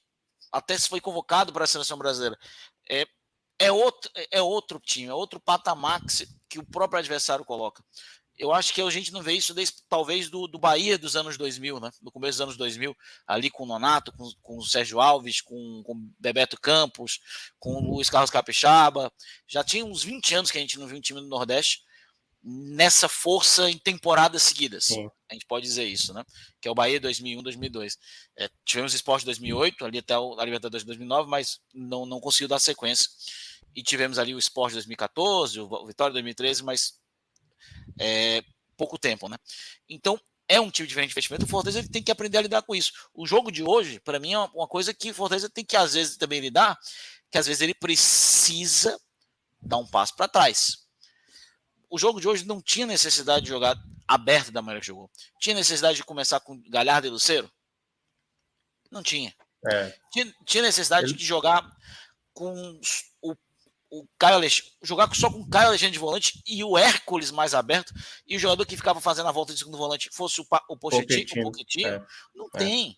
até se foi convocado para a seleção brasileira. É outro time, é outro patamar que o próprio adversário coloca. Eu acho que a gente não vê isso desde, talvez, do Bahia dos anos 2000, né? No começo dos anos 2000, ali com o Nonato, com o Sérgio Alves, com Bebeto Campos, com o Luiz Carlos Capixaba. Já tinha uns 20 anos que a gente não viu um time do Nordeste nessa força em temporadas seguidas. Sim. A gente pode dizer isso, né? Que é o Bahia 2001, 2002. Tivemos Sport 2008, ali até a Libertadores 2009, mas não conseguiu dar sequência. E tivemos ali o Sport 2014, o Vitória 2013, mas pouco tempo, né? Então, é um tipo diferente de investimento. O Fortaleza ele tem que aprender a lidar com isso. O jogo de hoje, para mim, é uma coisa que o Fortaleza tem que, às vezes, também lidar, que às vezes ele precisa dar um passo para trás. O jogo de hoje não tinha necessidade de jogar aberto da maneira que jogou. Tinha necessidade de começar com Galhardo e Lucero? Não tinha. Tinha necessidade de jogar com o Caio Alexandre, jogar só com o Caio Alexandre de volante e o Hércules mais aberto, e o jogador que ficava fazendo a volta de segundo volante fosse o Pochettino. Não tem.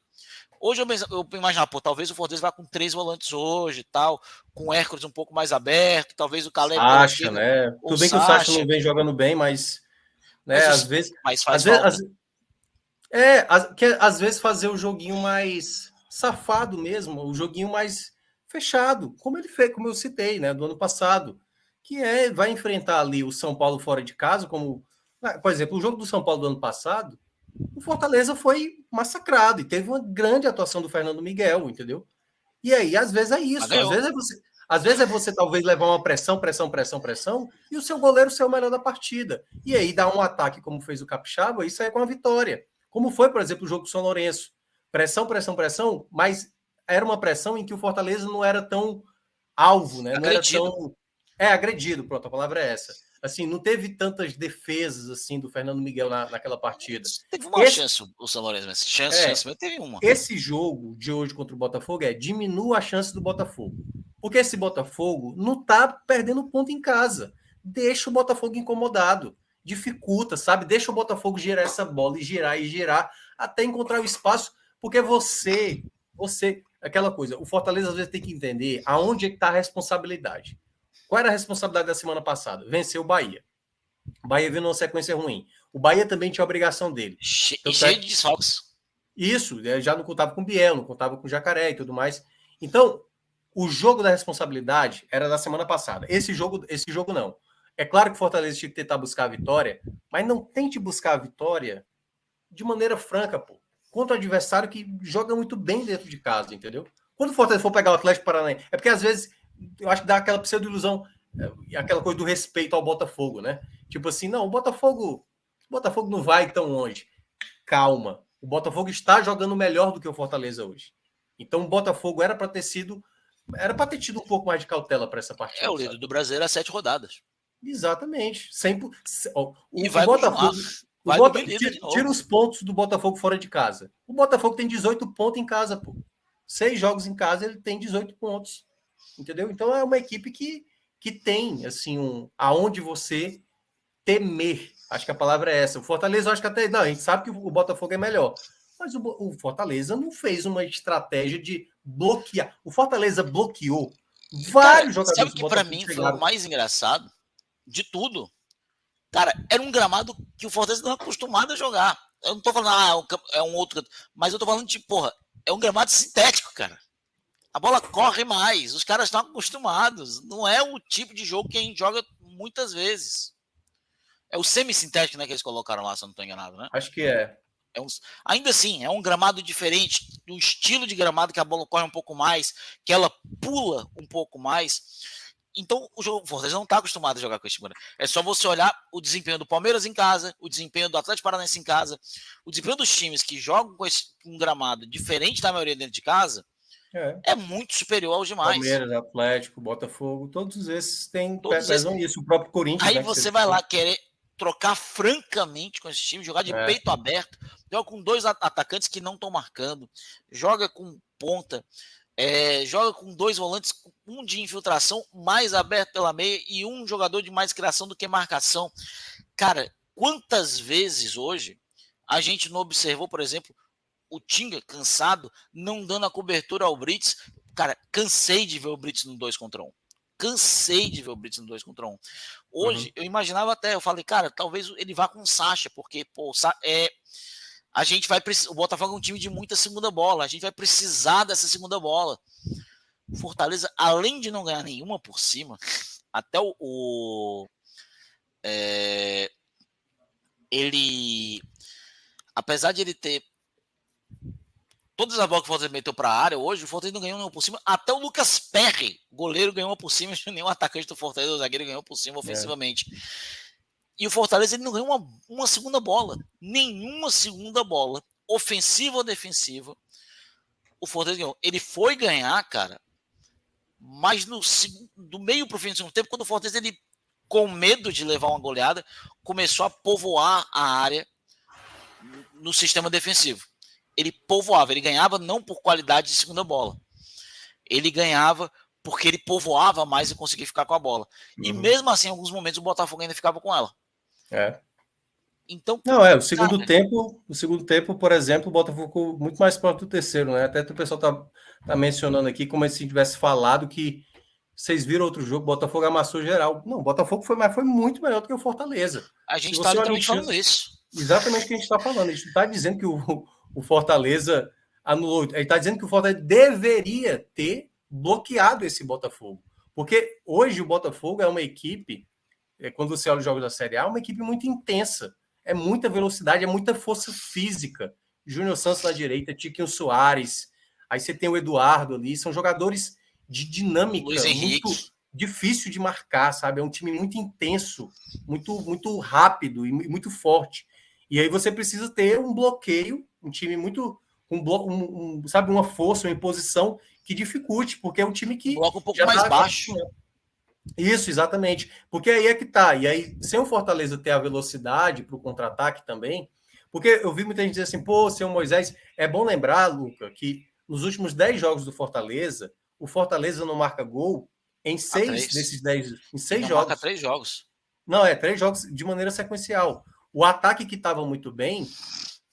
Hoje eu imaginava, talvez o Fortaleza vá com 3 volantes hoje, tal, com o Hércules um pouco mais aberto, talvez o Caleb... Sacha, né? Tudo bem que o Sacha não vem jogando bem, mas, né, às vezes... Mas faz falta. Às vezes fazer o joguinho mais safado mesmo, o joguinho mais fechado, como ele fez, como eu citei, né, do ano passado, que vai enfrentar ali o São Paulo fora de casa, como, por exemplo, o jogo do São Paulo do ano passado, o Fortaleza foi massacrado e teve uma grande atuação do Fernando Miguel, entendeu? E aí, às vezes é isso, às vezes é você talvez levar uma pressão, e o seu goleiro ser o melhor da partida. E aí dar um ataque como fez o Capixaba e sair com a vitória. Como foi, por exemplo, o jogo do São Lourenço. Pressão, mas era uma pressão em que o Fortaleza não era tão alvo, né? Agredido. Não era tão... agredido, pronto, a palavra é essa. Assim, não teve tantas defesas assim do Fernando Miguel naquela partida. Teve uma chance o São Lourenço, mas chance, mas teve uma. Esse jogo de hoje contra o Botafogo diminua a chance do Botafogo. Porque esse Botafogo não tá perdendo ponto em casa. Deixa o Botafogo incomodado. Dificulta, sabe? Deixa o Botafogo girar essa bola e girar até encontrar o espaço. Porque você, aquela coisa, o Fortaleza às vezes tem que entender aonde é que tá a responsabilidade. Qual era a responsabilidade da semana passada? Vencer o Bahia. O Bahia vindo numa sequência ruim. O Bahia também tinha a obrigação dele. Cheio de desfalques. Isso, já não contava com o Biel, não contava com o Jacaré e tudo mais. Então, o jogo da responsabilidade era da semana passada. Esse jogo não. É claro que o Fortaleza tinha que tentar buscar a vitória, mas não tente buscar a vitória de maneira franca, pô. Contra o adversário que joga muito bem dentro de casa, entendeu? Quando o Fortaleza for pegar o Atlético Paranaense, é porque às vezes eu acho que dá aquela pseudo-ilusão, aquela coisa do respeito ao Botafogo, né? Tipo assim, não, o Botafogo não vai tão longe. Calma. O Botafogo está jogando melhor do que o Fortaleza hoje. Então o Botafogo era para ter tido um pouco mais de cautela para essa partida. É o líder do Brasileiro há 7 rodadas. Exatamente. E vai Botafogo. Tira os pontos do Botafogo fora de casa. O Botafogo tem 18 pontos em casa, pô. 6 jogos em casa, ele tem 18 pontos. Entendeu? Então é uma equipe que tem, assim, aonde você temer. Acho que a palavra é essa. O Fortaleza, acho que até... Não, a gente sabe que o Botafogo é melhor. Mas o Fortaleza não fez uma estratégia de bloquear. O Fortaleza bloqueou vários jogadores. Sabe que para mim foi o mais engraçado de tudo? Cara, era um gramado que o Fortaleza não é acostumado a jogar. Eu não tô falando, é um outro... Mas eu tô falando de, é um gramado sintético, cara. A bola corre mais. Os caras estão acostumados. Não é o tipo de jogo que a gente joga muitas vezes. É o semi-sintético, né, que eles colocaram lá, se eu não estou enganado, né? Acho que é. Ainda assim, é um gramado diferente, do estilo de gramado que a bola corre um pouco mais, que ela pula um pouco mais. Então, o Fortaleza não está acostumado a jogar com esse time. É só você olhar o desempenho do Palmeiras em casa, o desempenho do Atlético Paranaense em casa, o desempenho dos times que jogam com um gramado diferente da maioria dentro de casa, é muito superior aos demais. Palmeiras, Atlético, Botafogo, todos esses pesam isso. O próprio Corinthians. Aí você vai lá querer trocar francamente com esse time, jogar de peito aberto, joga com 2 atacantes que não estão marcando, joga com ponta, joga com 2 volantes, um de infiltração mais aberto pela meia e um jogador de mais criação do que marcação. Cara, quantas vezes hoje a gente não observou, por exemplo, o Tinga cansado, não dando a cobertura ao Brits? Cara, cansei de ver o Brits no 2 contra 1. Cansei de ver o Brits no 2 contra 1. Hoje, eu imaginava até, eu falei, cara, talvez ele vá com o Sacha, porque, pô, a gente vai precisar. O Botafogo é um time de muita segunda bola, a gente vai precisar dessa segunda bola. O Fortaleza, além de não ganhar nenhuma por cima, até ele, apesar de ele ter todas as bolas que o Fortaleza meteu para a área hoje, o Fortaleza não ganhou nenhuma por cima. Até o Lucas Perry, goleiro, ganhou uma por cima. Nenhum atacante do Fortaleza, o zagueiro, ganhou por cima ofensivamente. E o Fortaleza ele não ganhou uma segunda bola. Nenhuma segunda bola, ofensiva ou defensiva, o Fortaleza ganhou. Ele foi ganhar, cara, mas do meio para o fim do segundo tempo, quando o Fortaleza, ele, com medo de levar uma goleada, começou a povoar a área no sistema defensivo. Ele povoava, ele ganhava não por qualidade de segunda bola. Ele ganhava porque ele povoava mais e conseguia ficar com a bola. E mesmo assim, em alguns momentos, o Botafogo ainda ficava com ela. Então, o segundo tempo, por exemplo, o Botafogo ficou muito mais próximo do terceiro, né? Até o pessoal tá mencionando aqui como se tivesse falado que vocês viram outro jogo, o Botafogo amassou geral. Não, o Botafogo foi muito melhor do que o Fortaleza. A gente está literalmente falando isso. Exatamente o que a gente está falando. A gente não está dizendo que o Fortaleza anulou. Ele está dizendo que o Fortaleza deveria ter bloqueado esse Botafogo. Porque hoje o Botafogo é uma equipe, quando você olha os jogos da Série A, é uma equipe muito intensa. É muita velocidade, é muita força física. Júnior Santos na direita, Tiquinho Soares, aí você tem o Eduardo ali, são jogadores de dinâmica muito difícil de marcar, sabe? É um time muito intenso, muito rápido e muito forte. E aí você precisa ter um bloqueio, um time muito sabe, uma força, uma imposição que dificulte, porque é um time que bloco um pouco mais baixo. Isso, exatamente. Porque aí é que tá. E aí, sem o Fortaleza ter a velocidade para o contra-ataque também, porque eu vi muita gente dizer assim, pô, seu Moisés, é bom lembrar, Luca, que nos últimos 10 jogos do Fortaleza, o Fortaleza não marca gol em 6 desses 10, em 6 jogos. Marca 3 jogos. Não, 3 jogos de maneira sequencial. O ataque que estava muito bem,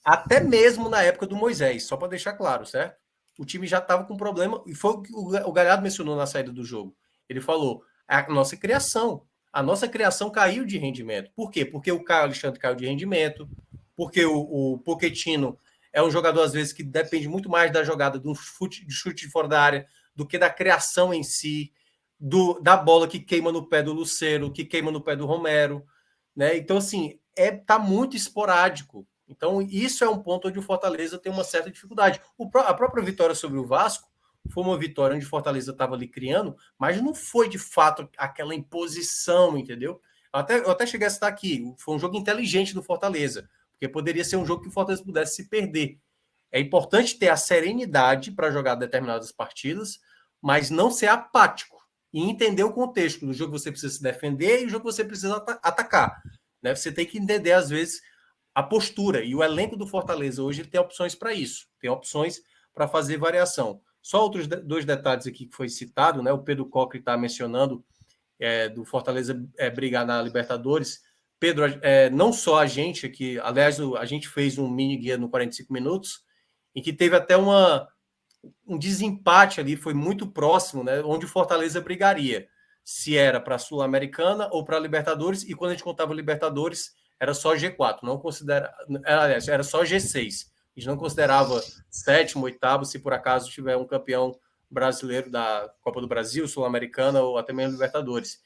até mesmo na época do Moisés, só para deixar claro, certo? O time já estava com problema, e foi o que o Galhardo mencionou na saída do jogo. Ele falou, a nossa criação caiu de rendimento. Por quê? Porque o Caio Alexandre caiu de rendimento, porque o Pochettino é um jogador, às vezes, que depende muito mais da jogada, de chute de fora da área, do que da criação em si, da bola que queima no pé do Lucero, que queima no pé do Romero, né? Então, assim, tá muito esporádico. Então, isso é um ponto onde o Fortaleza tem uma certa dificuldade. A própria vitória sobre o Vasco foi uma vitória onde o Fortaleza estava ali criando, mas não foi, de fato, aquela imposição, entendeu? Eu até cheguei a citar aqui, foi um jogo inteligente do Fortaleza, porque poderia ser um jogo que o Fortaleza pudesse se perder. É importante ter a serenidade para jogar determinadas partidas, mas não ser apático e entender o contexto do jogo que você precisa se defender e o jogo que você precisa atacar. Né? Você tem que entender, às vezes, a postura. E o elenco do Fortaleza hoje tem opções para isso. Tem opções para fazer variação. Só outros 2 detalhes aqui que foi citado, né? O Pedro Coque está mencionando do Fortaleza brigar na Libertadores. Pedro, não só a gente aqui, aliás, a gente fez um mini guia no 45 minutos, em que teve até um desempate ali, foi muito próximo, né? Onde o Fortaleza brigaria. Se era para a Sul-Americana ou para a Libertadores, e quando a gente contava Libertadores, era só G4, não considera, aliás, era só G6. A gente não considerava 7º, 8º, se por acaso tiver um campeão brasileiro da Copa do Brasil, Sul-Americana ou até mesmo Libertadores.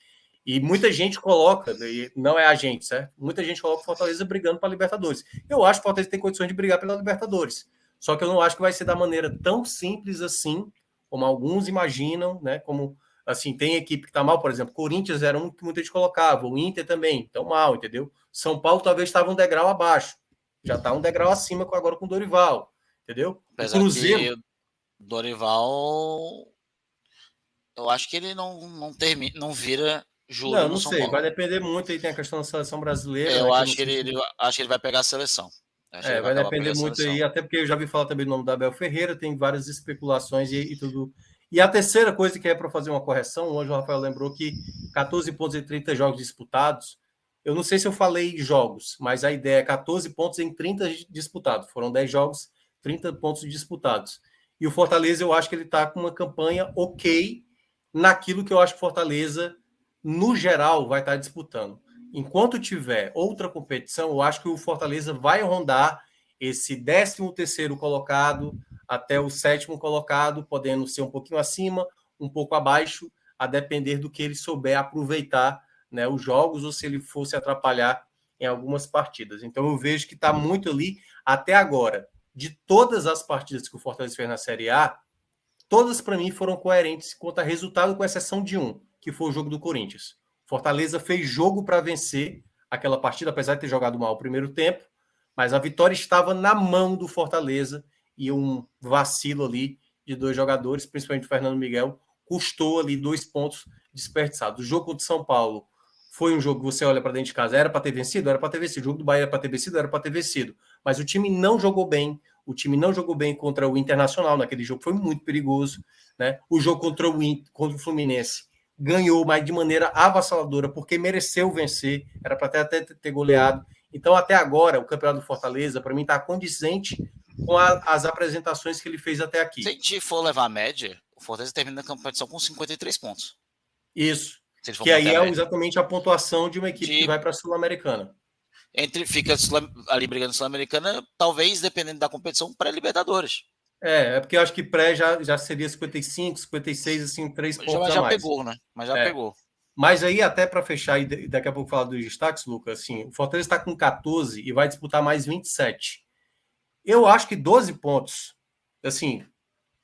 E muita gente coloca, não é a gente, certo? Muita gente coloca o Fortaleza brigando para a Libertadores. Eu acho que o Fortaleza tem condições de brigar pela Libertadores. Só que eu não acho que vai ser da maneira tão simples assim, como alguns imaginam, né? Como assim, tem equipe que está mal, por exemplo, Corinthians era um que muita gente colocava, o Inter também, estão mal, entendeu? São Paulo talvez estava um degrau abaixo, já está um degrau acima agora com o Dorival, entendeu? Apesar o Cruzeiro. Que Dorival, eu acho que ele não termina, não vira julho não São sei, Paulo. Vai depender muito, aí tem a questão da seleção brasileira. Eu acho que ele vai pegar a seleção. Vai depender muito aí, até porque eu já vi falar também do nome da Abel Ferreira, tem várias especulações e tudo. E a terceira coisa que é para fazer uma correção, hoje o Rafael lembrou que 14 pontos em 30 jogos disputados. Eu não sei se eu falei jogos, mas a ideia é 14 pontos em 30 disputados. Foram 10 jogos, 30 pontos disputados. E o Fortaleza, eu acho que ele está com uma campanha ok naquilo que eu acho que o Fortaleza, no geral, vai estar disputando. Enquanto tiver outra competição, eu acho que o Fortaleza vai rondar esse 13º colocado até o 7º colocado, podendo ser um pouquinho acima, um pouco abaixo, a depender do que ele souber aproveitar, né, os jogos, ou se ele fosse atrapalhar em algumas partidas. Então eu vejo que está muito ali até agora. De todas as partidas que o Fortaleza fez na Série A, todas para mim foram coerentes quanto a resultado, com exceção de um, que foi o jogo do Corinthians. Fortaleza fez jogo para vencer aquela partida, apesar de ter jogado mal o primeiro tempo, mas a vitória estava na mão do Fortaleza e um vacilo ali de dois jogadores, principalmente o Fernando Miguel, custou ali 2 pontos desperdiçados. O jogo contra o São Paulo foi um jogo que você olha para dentro de casa, era para ter vencido? Era para ter vencido. O jogo do Bahia era para ter vencido? Era para ter vencido. Mas o time não jogou bem, o time não jogou bem contra o Internacional, naquele jogo foi muito perigoso, né? O jogo contra o Fluminense ganhou, mas de maneira avassaladora, porque mereceu vencer, era para até ter goleado. Então, até agora, o Campeonato do Fortaleza, para mim, está condizente com as apresentações que ele fez até aqui. Se a gente for levar a média, o Fortaleza termina a competição com 53 pontos. Isso. Que aí é exatamente a pontuação de uma equipe que vai para a Sul-Americana. Fica ali brigando Sul-Americana, talvez, dependendo da competição, pré-Libertadores. É porque eu acho que pré já seria 55, 56, assim, 3 pontos já a mais. Pegou, né? Mas já pegou. Mas aí, até para fechar, e daqui a pouco falar dos destaques, Lucas, assim, o Fortaleza está com 14 e vai disputar mais 27. Eu acho que 12 pontos, assim,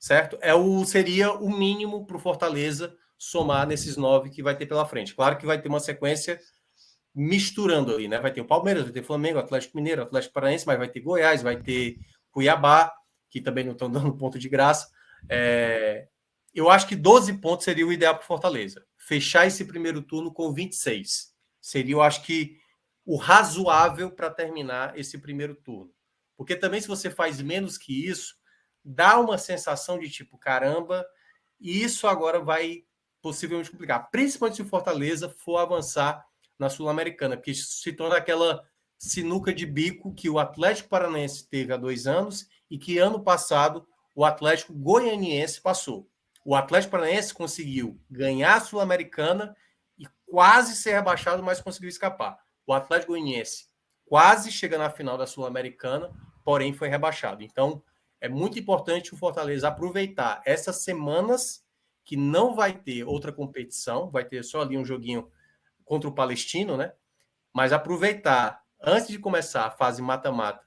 certo? Seria o mínimo para o Fortaleza somar nesses 9 que vai ter pela frente. Claro que vai ter uma sequência misturando ali, né? Vai ter o Palmeiras, vai ter Flamengo, Atlético Mineiro, Atlético Paranaense, mas vai ter Goiás, vai ter Cuiabá, que também não estão dando ponto de graça. Eu acho que 12 pontos seria o ideal para o Fortaleza. Fechar esse primeiro turno com 26. Seria, eu acho que, o razoável para terminar esse primeiro turno. Porque também, se você faz menos que isso, dá uma sensação de tipo, caramba, e isso agora vai possivelmente complicar. Principalmente se o Fortaleza for avançar na Sul-Americana, porque se torna aquela sinuca de bico que o Atlético Paranaense teve há 2 anos e que ano passado o Atlético Goianiense passou. O Atlético Paranaense conseguiu ganhar a Sul-Americana e quase ser rebaixado, mas conseguiu escapar. O Atlético Goianiense quase chega na final da Sul-Americana, porém foi rebaixado. Então, é muito importante o Fortaleza aproveitar essas semanas que não vai ter outra competição, vai ter só ali um joguinho contra o Palestino, né? Mas aproveitar, antes de começar a fase mata-mata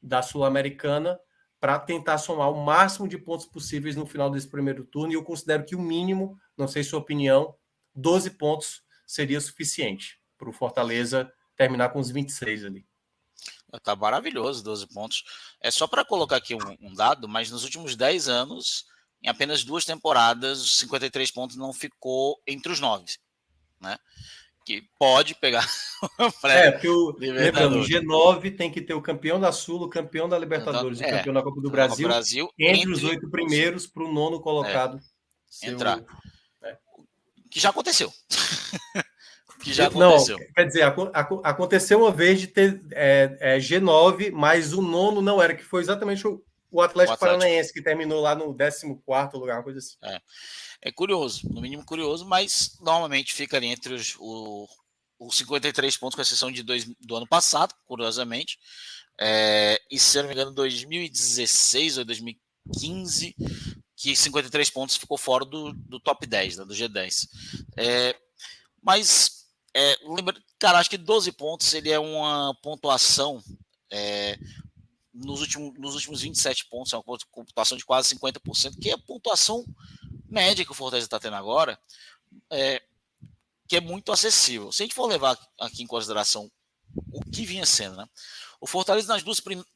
da Sul-Americana, para tentar somar o máximo de pontos possíveis no final desse primeiro turno. E eu considero que o mínimo, não sei sua opinião, 12 pontos seria suficiente para o Fortaleza terminar com os 26 ali. Tá maravilhoso, 12 pontos. É só para colocar aqui um dado, mas nos últimos 10 anos, em apenas 2 temporadas, os 53 pontos não ficou entre os 9, né? Que pode pegar porque lembrando, o G9 tem que ter o campeão da Sul, o campeão da Libertadores e o campeão da Copa do Brasil, entre os 8 primeiros para o 9º colocado entrar. Que já aconteceu. Não, quer dizer, aconteceu uma vez de ter G9, mas o 9º não era, que foi exatamente o Atlético Paranaense, que terminou lá no 14º lugar, uma coisa assim. É curioso, no mínimo curioso, mas normalmente fica ali entre os 53 pontos, com exceção do ano passado, curiosamente. E se eu não me engano, 2016 ou 2015, que 53 pontos ficou fora do top 10, né, do G10. Mas, cara, acho que 12 pontos ele é uma pontuação nos últimos 27 pontos, é uma pontuação de quase 50%, que é a pontuação média que o Fortaleza está tendo agora, que é muito acessível. Se a gente for levar aqui em consideração o que vinha sendo, né? O Fortaleza, nas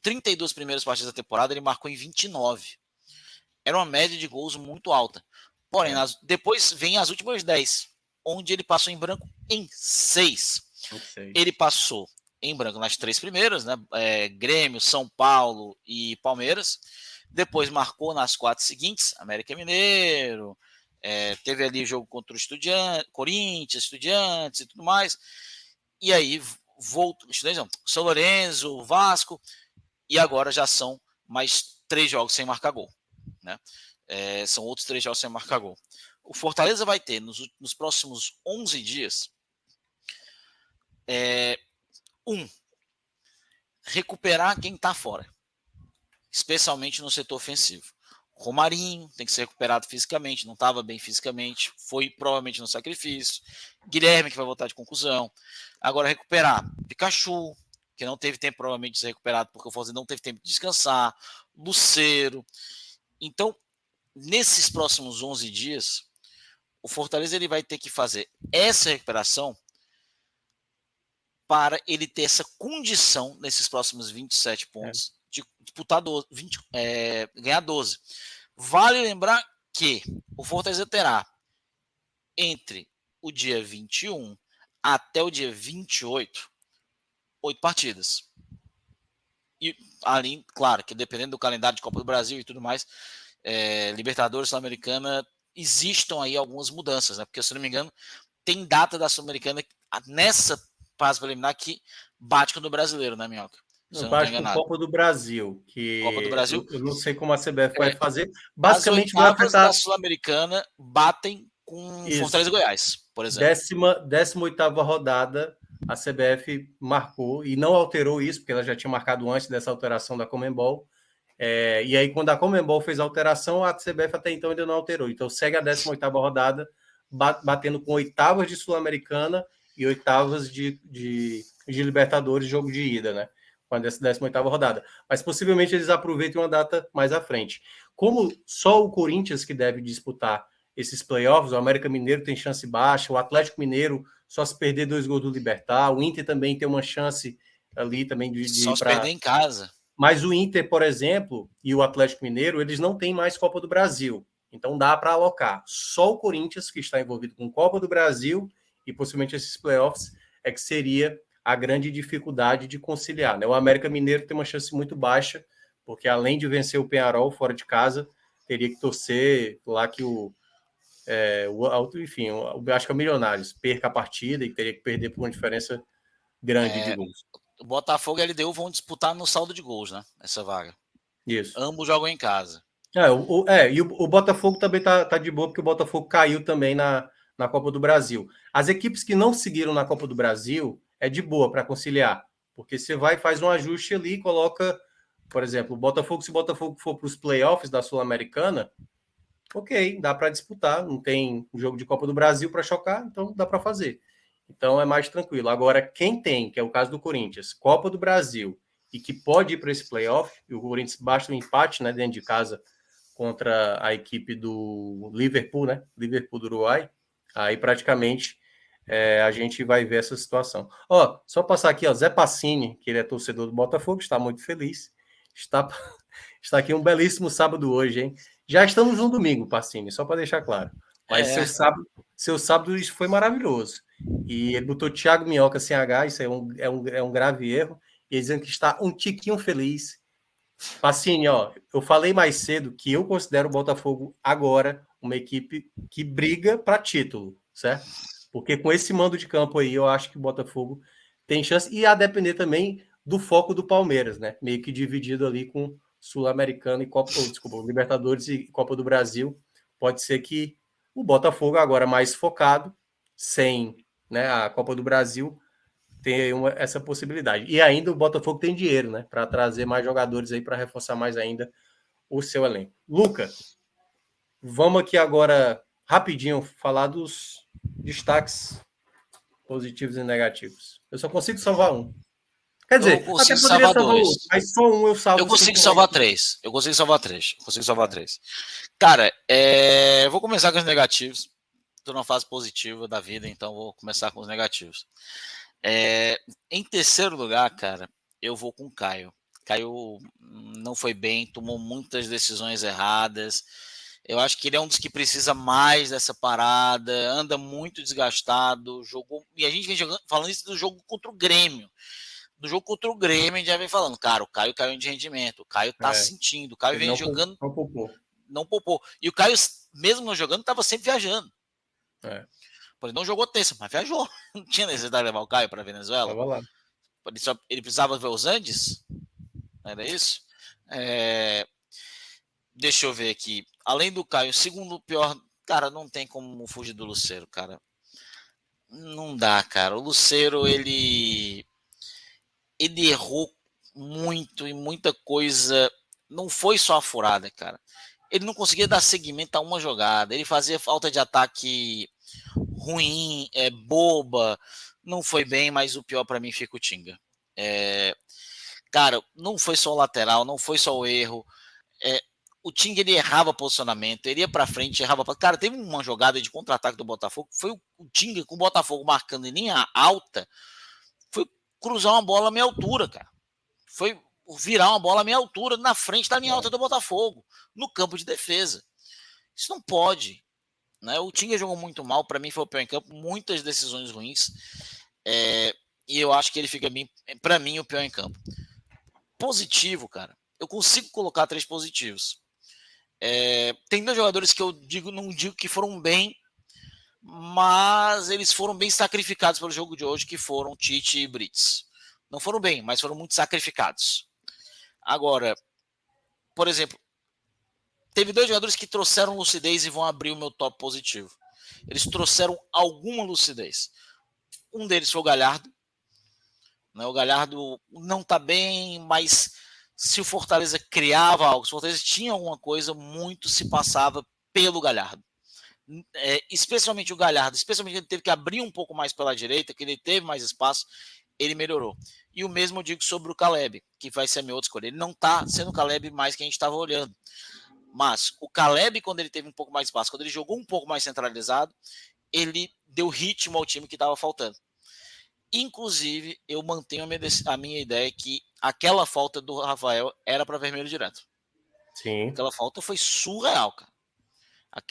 32 primeiras partidas da temporada, ele marcou em 29. Era uma média de gols muito alta. Porém, depois vem as últimas 10, onde ele passou em branco em 6. Ele passou em branco nas 3 primeiras, né? Grêmio, São Paulo e Palmeiras. Depois marcou nas 4 seguintes, América Mineiro, teve ali o jogo contra o Corinthians, Estudiantes e tudo mais. E aí voltou, São Lourenço, Vasco, e agora já são mais 3 jogos sem marcar gol, né? São outros 3 jogos sem marcar gol. O Fortaleza vai ter nos próximos 11 dias recuperar quem está fora, especialmente no setor ofensivo. Romarinho tem que ser recuperado fisicamente, não estava bem fisicamente, foi provavelmente no sacrifício. Guilherme, que vai voltar de concussão. Agora recuperar Pikachu, que não teve tempo provavelmente de ser recuperado, porque o Fortaleza não teve tempo de descansar. Lucero. Então, nesses próximos 11 dias, o Fortaleza ele vai ter que fazer essa recuperação para ele ter essa condição nesses próximos 27 pontos de disputar 12, ganhar 12. Vale lembrar que o Fortaleza terá entre o dia 21 até o dia 28, 8 partidas. E ali, claro, que dependendo do calendário de Copa do Brasil e tudo mais, Libertadores, Sul-Americana, existam aí algumas mudanças, né? Porque, se não me engano, tem data da Sul-Americana nessa fase preliminar que bate com o do brasileiro, né, Minhoca? Não, bate com Copa do Brasil, que Copa do Brasil. Eu não sei como a CBF vai fazer. Basicamente, vai afetar... da Sul-Americana batem com Fortaleza e Goiás, por exemplo. 18ª rodada, a CBF marcou e não alterou isso, porque ela já tinha marcado antes dessa alteração da Conmebol. E aí, quando a Conmebol fez a alteração, a CBF até então ainda não alterou. Então, segue a 18ª rodada, batendo com oitavas de Sul-Americana e oitavas de Libertadores, jogo de ida, né? Com a 18ª rodada. Mas possivelmente eles aproveitem uma data mais à frente. Como só o Corinthians que deve disputar esses playoffs, o América Mineiro tem chance baixa, o Atlético Mineiro só se perder 2 gols do Libertad, o Inter também tem uma chance ali também de só se perder em casa. Mas o Inter, por exemplo, e o Atlético Mineiro, eles não têm mais Copa do Brasil. Então dá para alocar. Só o Corinthians, que está envolvido com Copa do Brasil e possivelmente esses playoffs, é que seria a grande dificuldade de conciliar, né? O América Mineiro tem uma chance muito baixa, porque além de vencer o Peñarol fora de casa, teria que torcer lá que enfim, acho que é o Milionários perca a partida e teria que perder por uma diferença grande de gols. O Botafogo e a LDU vão disputar no saldo de gols, né? Essa vaga. Isso. Ambos jogam em casa. E o Botafogo também tá de boa, porque o Botafogo caiu também na Copa do Brasil. As equipes que não seguiram na Copa do Brasil é de boa para conciliar, porque você vai faz um ajuste ali e coloca, por exemplo, se o Botafogo for para os playoffs da Sul-Americana, ok, dá para disputar, não tem jogo de Copa do Brasil para chocar, então dá para fazer. Então é mais tranquilo. Agora, quem tem, que é o caso do Corinthians, Copa do Brasil, e que pode ir para esse playoff, e o Corinthians basta um empate, né, dentro de casa contra a equipe do Liverpool, né? Liverpool do Uruguai, aí praticamente a gente vai ver essa situação. Só passar aqui, Zé Passini, que ele é torcedor do Botafogo, está muito feliz. Está aqui um belíssimo sábado hoje, hein? Já estamos no domingo, Passini, só para deixar claro. Mas seu sábado isso foi maravilhoso. E ele botou Thiago Minhoca sem H, isso é um grave erro. E dizendo que está um tiquinho feliz. Passini, eu falei mais cedo que eu considero o Botafogo agora uma equipe que briga para título, certo? Porque com esse mando de campo aí, eu acho que o Botafogo tem chance, e a depender também do foco do Palmeiras, né? Meio que dividido ali com Sul-Americano e Libertadores e Copa do Brasil. Pode ser que o Botafogo agora mais focado, sem, né, a Copa do Brasil, tem essa possibilidade. E ainda o Botafogo tem dinheiro, né, para trazer mais jogadores aí para reforçar mais ainda o seu elenco. Luca, vamos aqui agora rapidinho falar dos destaques Positivos e negativos. Eu só consigo salvar um. Quer dizer, eu consigo salvar dois. Mas só um eu salvo. Eu consigo salvar três. Eu consigo salvar três. Cara, vou começar com os negativos. Estou numa fase positiva da vida, então vou começar com os negativos. Em terceiro lugar, cara, eu vou com o Caio. Caio não foi bem, tomou muitas decisões erradas. Eu acho que ele é um dos que precisa mais dessa parada, anda muito desgastado, jogou. E a gente vem falando isso do jogo contra o Grêmio. Do jogo contra o Grêmio, a gente já vem falando, cara, o Caio caiu de rendimento, o Caio tá sentindo, o Caio vem jogando. Não poupou. E o Caio, mesmo não jogando, estava sempre viajando. Ele não jogou terça, mas viajou. Não tinha necessidade de levar o Caio para a Venezuela. Tava lá. Ele precisava ver os Andes? Era isso? Deixa eu ver aqui. Além do Caio, segundo pior, cara, não tem como fugir do Lucero, cara. Não dá, cara. O Lucero, ele errou muito e muita coisa. Não foi só a furada, cara. Ele não conseguia dar seguimento a uma jogada. Ele fazia falta de ataque ruim, boba. Não foi bem, mas o pior para mim fica o Tinga. Cara, não foi só o lateral, não foi só o erro. O Tinga, ele errava posicionamento, ele ia para frente, errava. Cara, teve uma jogada de contra-ataque do Botafogo, foi o Tinga com o Botafogo marcando em linha alta, foi cruzar uma bola à meia altura, cara. Foi virar uma bola à meia altura na frente da linha alta do Botafogo, no campo de defesa. Isso não pode. Né? O Tinga jogou muito mal, para mim foi o pior em campo, muitas decisões ruins. E eu acho que ele fica bem, para mim, o pior em campo. Positivo, cara. Eu consigo colocar 3 positivos. Tem 2 jogadores que eu não digo que foram bem, mas eles foram bem sacrificados pelo jogo de hoje, que foram Tite e Brits. Não foram bem, mas foram muito sacrificados. Agora, por exemplo, teve 2 jogadores que trouxeram lucidez e vão abrir o meu top positivo. Eles trouxeram alguma lucidez. Um deles foi o Galhardo. O Galhardo não está bem, mas se o Fortaleza criava algo, se o Fortaleza tinha alguma coisa, muito se passava pelo Galhardo. Especialmente o Galhardo, especialmente ele teve que abrir um pouco mais pela direita, que ele teve mais espaço, ele melhorou. E o mesmo eu digo sobre o Caleb, que vai ser a minha outra escolha. Ele não está sendo o Caleb mais que a gente estava olhando. Mas o Caleb, quando ele teve um pouco mais de espaço, quando ele jogou um pouco mais centralizado, ele deu ritmo ao time que estava faltando. Inclusive, eu mantenho a minha ideia que aquela falta do Rafael era para vermelho direto. Sim. Aquela falta foi surreal, cara.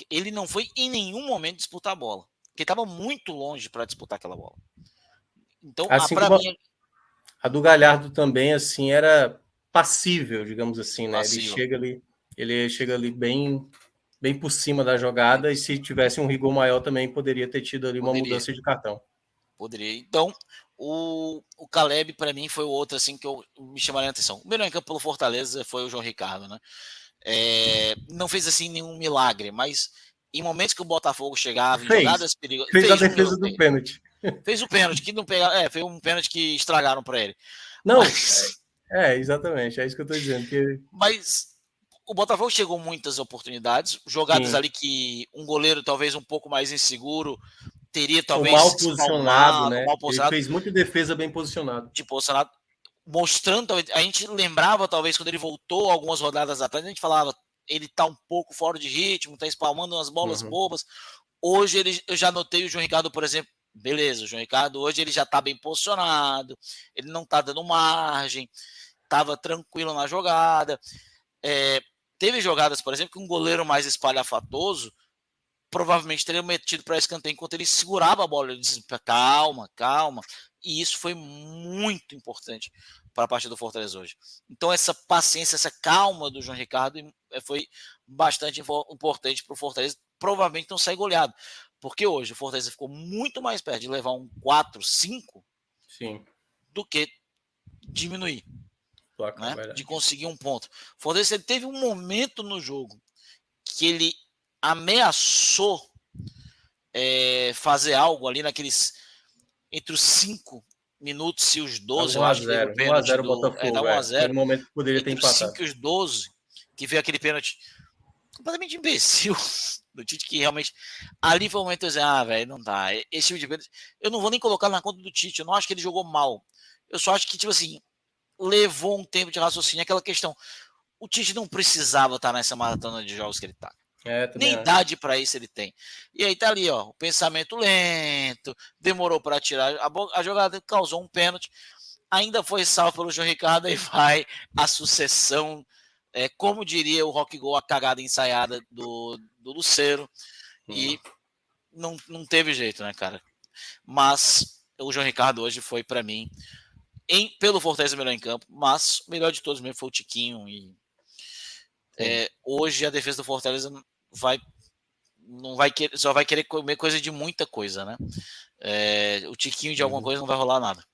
Ele não foi em nenhum momento disputar a bola. Porque estava muito longe para disputar aquela bola. Então, assim mim, a do Galhardo também, assim, era passível, digamos assim, né? Passível. Ele chega ali bem por cima da jogada, e se tivesse um rigor maior também poderia ter tido ali uma mudança de cartão. Poderia. Então, o Caleb, para mim, foi o outro assim que me chamaria a atenção. O melhor em campo pelo Fortaleza foi o João Ricardo, né? Não fez assim nenhum milagre, mas em momentos que o Botafogo chegava, em jogadas perigosas, fez a defesa do pênalti. Fez o pênalti, que não pegava, foi um pênalti que estragaram para ele. Não, mas... exatamente, é isso que eu tô dizendo. Mas o Botafogo chegou muitas oportunidades, jogadas ali que um goleiro talvez um pouco mais inseguro teria talvez mal posicionado, né? Mal posicionado. Ele fez muita defesa bem posicionado. De posicionado, mostrando, a gente lembrava talvez quando ele voltou algumas rodadas atrás, a gente falava, ele tá um pouco fora de ritmo, tá espalmando umas bolas bobas. Hoje eu já notei o João Ricardo, por exemplo, beleza, o João Ricardo hoje ele já tá bem posicionado, ele não tá dando margem, tava tranquilo na jogada. Teve jogadas, por exemplo, que um goleiro mais espalhafatoso provavelmente teria metido para escanteio enquanto ele segurava a bola. Ele disse, calma. E isso foi muito importante para a partida do Fortaleza hoje. Então, essa paciência, essa calma do João Ricardo foi bastante importante para o Fortaleza. Provavelmente não sair goleado. Porque hoje o Fortaleza ficou muito mais perto de levar um 4-5 do que diminuir. Né? De conseguir um ponto. O Fortaleza teve um momento no jogo que ele ameaçou fazer algo ali naqueles entre os 5 minutos e os 12, eu acho que teve o pênalti 1x0 Botafogo, 1x0. No momento que poderia ter empatado. Entre os 5 e os 12, que veio aquele pênalti completamente imbecil. do Tite, que realmente ali foi o momento de dizer, velho, não dá. Esse tipo de pênalti, eu não vou nem colocar na conta do Tite, eu não acho que ele jogou mal. Eu só acho que, tipo assim, levou um tempo de raciocínio, aquela questão. O Tite não precisava estar nessa maratona de jogos que ele tá. Nem idade para isso ele tem. E aí tá ali, ó, o pensamento lento, demorou para tirar a jogada, causou um pênalti, ainda foi salvo pelo João Ricardo e vai a sucessão, como diria o Rock Go, a cagada ensaiada do Lucero, e não teve jeito, né, cara? Mas o João Ricardo hoje foi para mim, pelo Fortaleza melhor em campo, mas o melhor de todos mesmo foi o Tiquinho, e hoje a defesa do Fortaleza só vai querer comer coisa de muita coisa, né? O Tiquinho de alguma coisa não vai rolar nada.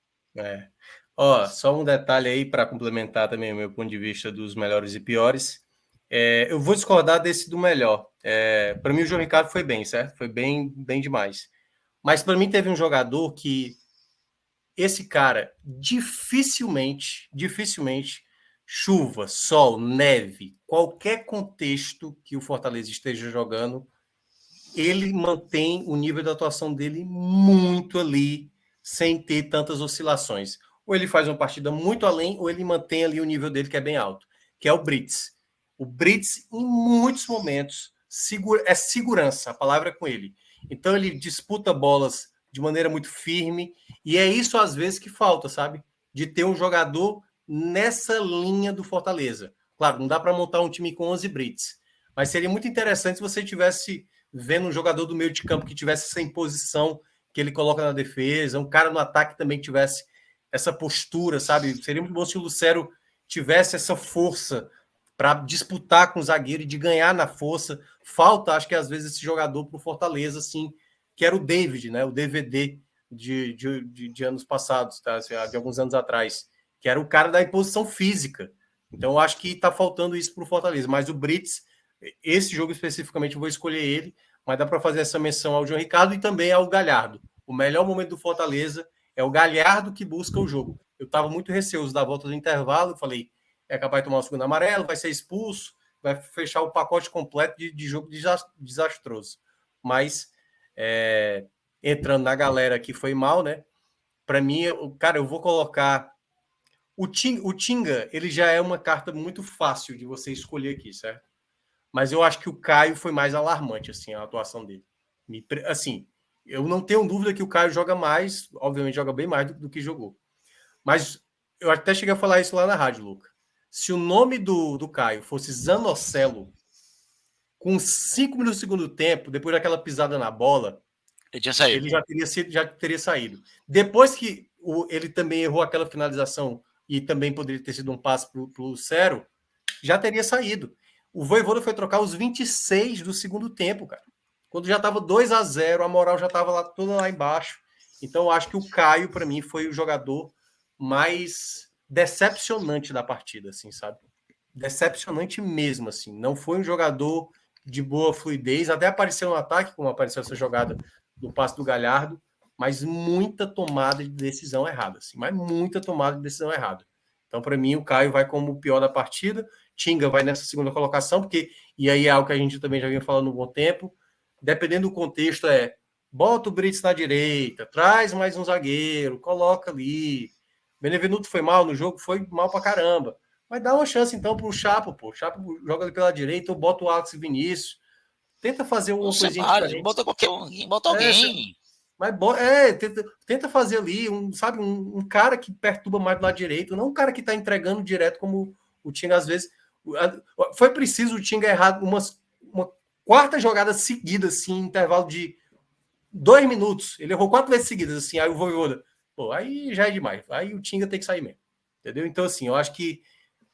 Só um detalhe aí para complementar também o meu ponto de vista dos melhores e piores. Eu vou discordar desse do melhor. Para mim o João Ricardo foi bem, certo? Foi bem demais. Mas para mim teve um jogador que esse cara dificilmente chuva, sol, neve, qualquer contexto que o Fortaleza esteja jogando, ele mantém o nível da atuação dele muito ali, sem ter tantas oscilações. Ou ele faz uma partida muito além, ou ele mantém ali o nível dele, que é bem alto, que é o Brits. O Brits, em muitos momentos, é segurança, a palavra é com ele. Então ele disputa bolas de maneira muito firme, e é isso às vezes que falta, sabe? De ter um jogador nessa linha do Fortaleza. Claro, não dá para montar um time com 11 Brits, mas seria muito interessante se você tivesse vendo um jogador do meio de campo que tivesse essa imposição que ele coloca na defesa, um cara no ataque também tivesse essa postura, sabe? Seria muito bom se o Lucero tivesse essa força para disputar com o zagueiro e de ganhar na força. Falta, acho que às vezes, esse jogador para o Fortaleza, assim, que era o David, né? O DVD de anos passados, tá? De alguns anos atrás, que era o cara da imposição física. Então, eu acho que está faltando isso para o Fortaleza. Mas o Brits, esse jogo especificamente, eu vou escolher ele, mas dá para fazer essa menção ao João Ricardo e também ao Galhardo. O melhor momento do Fortaleza é o Galhardo que busca o jogo. Eu estava muito receoso da volta do intervalo, falei, é capaz de tomar o segundo amarelo, vai ser expulso, vai fechar o pacote completo de jogo desastroso. Mas, entrando na galera que foi mal, né? Para mim, cara, eu vou colocar o Tinga, ele já é uma carta muito fácil de você escolher aqui, certo? Mas eu acho que o Caio foi mais alarmante, assim, a atuação dele. Assim, eu não tenho dúvida que o Caio joga mais, obviamente joga bem mais do que jogou. Mas eu até cheguei a falar isso lá na rádio, Luca. Se o nome do Caio fosse Zanocelo, com 5 minutos do segundo tempo, depois daquela pisada na bola, ele já teria saído. Depois que ele também errou aquela finalização e também poderia ter sido um passe para o Lucero, já teria saído. O Vojvoda foi trocar os 26 do segundo tempo, cara. Quando já estava 2-0, a moral já estava toda lá embaixo. Então, eu acho que o Caio, para mim, foi o jogador mais decepcionante da partida, assim, sabe? Decepcionante mesmo, assim. Não foi um jogador de boa fluidez. Até apareceu no ataque, como apareceu essa jogada do passe do Galhardo, mas muita tomada de decisão errada, assim. Mas muita tomada de decisão errada. Então, para mim, o Caio vai como o pior da partida. Tinga vai nessa segunda colocação, porque, e aí é algo que a gente também já vinha falando há um bom tempo, dependendo do contexto, bota o Brits na direita, traz mais um zagueiro, coloca ali. Benevenuto foi mal no jogo, foi mal pra caramba. Mas dá uma chance, então, pro Chapo, pô. Chapo joga ali pela direita, ou bota o Alex Vinícius. Tenta fazer uma coisinha diferente. Bota qualquer um, bota alguém. Mas tenta fazer ali, um cara que perturba mais do lado direito, não um cara que tá entregando direto como o Tinga às vezes. Foi preciso o Tinga errar uma quarta jogada seguida, assim, intervalo de 2 minutos. Ele errou 4 vezes seguidas, assim, aí o Vojvoda. Pô, aí já é demais. Aí o Tinga tem que sair mesmo. Entendeu? Então, assim, eu acho que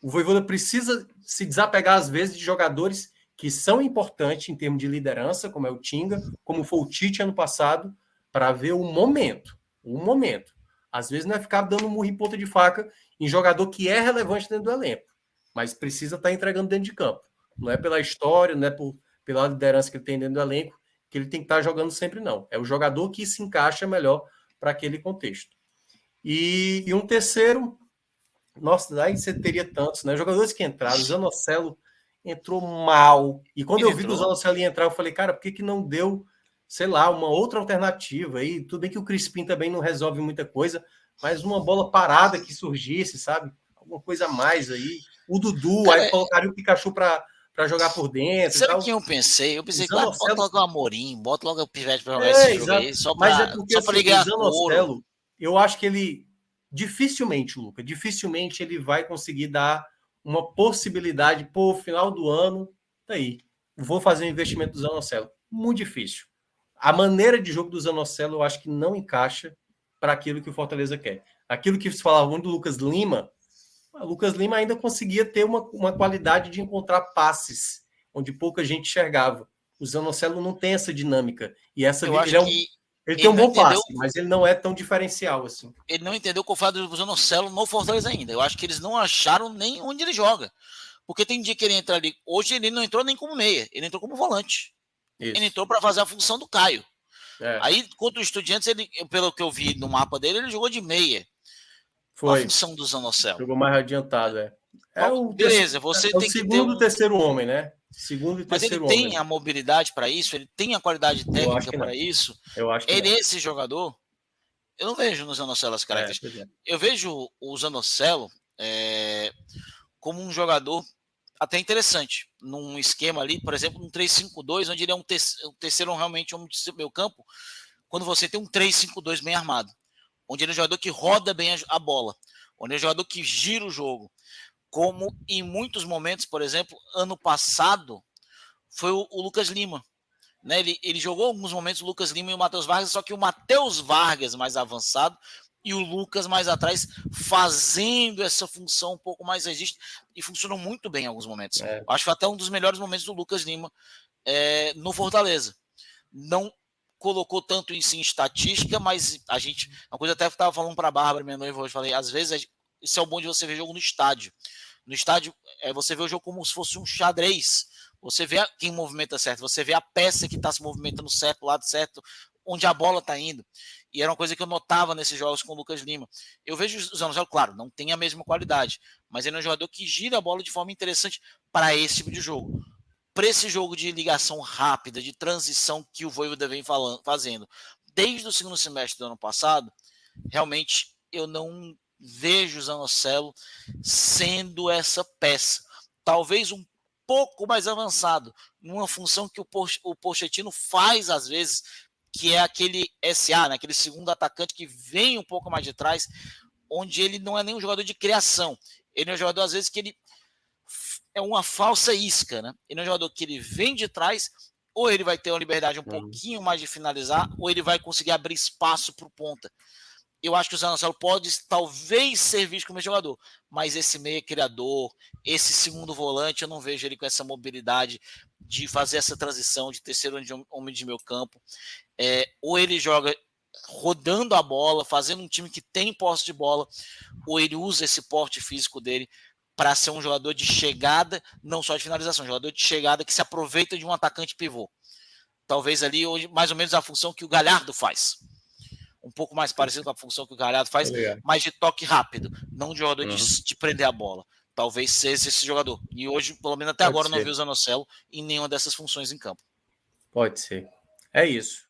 o Vojvoda precisa se desapegar, às vezes, de jogadores que são importantes em termos de liderança, como é o Tinga, como foi o Tite ano passado, para ver o momento. O momento. Às vezes não é ficar dando murro em ponta de faca em jogador que é relevante dentro do elenco, mas precisa estar entregando dentro de campo. Não é pela história, não é pela liderança que ele tem dentro do elenco, que ele tem que estar jogando sempre, não. É o jogador que se encaixa melhor para aquele contexto. E um terceiro, nossa, daí você teria tantos, né? Jogadores que entraram, Zanocelo entrou mal. E quando Ele eu vi do entrou. Zanocelo entrar, eu falei, cara, por que não deu, sei lá, uma outra alternativa aí? Tudo bem que o Crispim também não resolve muita coisa, mas uma bola parada que surgisse, sabe? Alguma coisa a mais aí. O Dudu, aí Cara, colocaria o Pikachu para jogar por dentro e sabe tal. quem eu pensei? Eu O pensei, claro, bota Zanocelo. logo o Amorim, bota logo o Pivete pra jogar esse É, jogo exato. aí, só Mas é pra, porque só pra assim, ele o ganhar couro. Zanocelo, eu acho que ele dificilmente, Luca, dificilmente ele vai conseguir dar uma possibilidade, pô, final do ano, tá aí. Vou fazer um investimento do Zanocelo. Muito difícil. A maneira de jogo do Zanocelo eu acho que não encaixa para aquilo que o Fortaleza quer. Aquilo que se falava muito do Lucas Lima, o Lucas Lima ainda conseguia ter uma qualidade de encontrar passes, onde pouca gente enxergava. O Zanocelo não tem essa dinâmica. E essa Eu ele acho é que ele tem ele um não bom entendeu, passe, mas ele não é tão diferencial assim. ele não entendeu o fato do Zanocelo no Fortaleza ainda. Eu acho que eles não acharam nem onde ele joga. Porque tem dia que ele entra ali. Hoje ele não entrou nem como meia, ele entrou como volante. Ele Isso. entrou para fazer a função do Caio. É. Aí, contra o Estudiantes, ele, pelo que eu vi no mapa dele, ele jogou de meia. Qual a Foi. função do Zanocelo? Jogou mais adiantado, é. É o, Beleza, você é o tem que ter segundo e um. terceiro homem, né? Segundo e Mas ele terceiro homem. tem a mobilidade para isso, ele tem a qualidade Eu acho técnica que não. para isso. Eu acho que Ele, não. esse jogador, eu não vejo no Zanocelo as É, características. pois é. Eu vejo o Zanocelo como um jogador até interessante. Num esquema ali, por exemplo, um 3-5-2, onde ele é um terceiro realmente homem de meio campo, quando você tem um 3-5-2 bem armado, onde ele é um jogador que roda bem a bola, onde ele é um jogador que gira o jogo, como em muitos momentos, por exemplo, ano passado, foi o Lucas Lima. Né? Ele jogou alguns momentos o Lucas Lima e o Matheus Vargas, só que o Matheus Vargas mais avançado e o Lucas mais atrás fazendo essa função um pouco mais resistente e funcionou muito bem em alguns momentos. É. Acho que foi até um dos melhores momentos do Lucas Lima no Fortaleza. Não colocou tanto isso em estatística, mas a gente, uma coisa até que estava falando para a Bárbara, minha noiva, hoje falei, às vezes isso é o bom de você ver jogo no estádio. No estádio, você vê o jogo como se fosse um xadrez. Você vê quem movimenta certo, você vê a peça que está se movimentando certo, lado certo, onde a bola está indo. E era uma coisa que eu notava nesses jogos com o Lucas Lima. Eu vejo o Zanocelo, claro, não tem a mesma qualidade, mas ele é um jogador que gira a bola de forma interessante para esse tipo de jogo. Para esse jogo de ligação rápida, de transição que o Voivoda vem fazendo desde o segundo semestre do ano passado, realmente eu não vejo o Zanocelo sendo essa peça. Talvez um pouco mais avançado, numa função que o Pochettino faz às vezes, que é aquele SA, né, aquele segundo atacante que vem um pouco mais de trás, onde ele não é nem um jogador de criação. Ele é um jogador, às vezes, que ele é uma falsa isca, né? Ele é um jogador que ele vem de trás, ou ele vai ter uma liberdade um pouquinho mais de finalizar, ou ele vai conseguir abrir espaço para o ponta. Eu acho que o Zanocelo pode talvez ser visto como jogador, mas esse meia criador, esse segundo volante, eu não vejo ele com essa mobilidade de fazer essa transição de terceiro homem de meio campo. Ou ele joga rodando a bola, fazendo um time que tem posse de bola, ou ele usa esse porte físico dele para ser um jogador de chegada, não só de finalização, um jogador de chegada que se aproveita de um atacante pivô. Talvez ali, hoje, mais ou menos a função que o Galhardo faz. Um pouco mais parecido com a função que o Galhardo faz, mas de toque rápido, não de jogador de prender a bola. Talvez seja esse jogador. E hoje, pelo menos até agora, eu não vi o Zanocelo em nenhuma dessas funções em campo. Pode ser. É isso.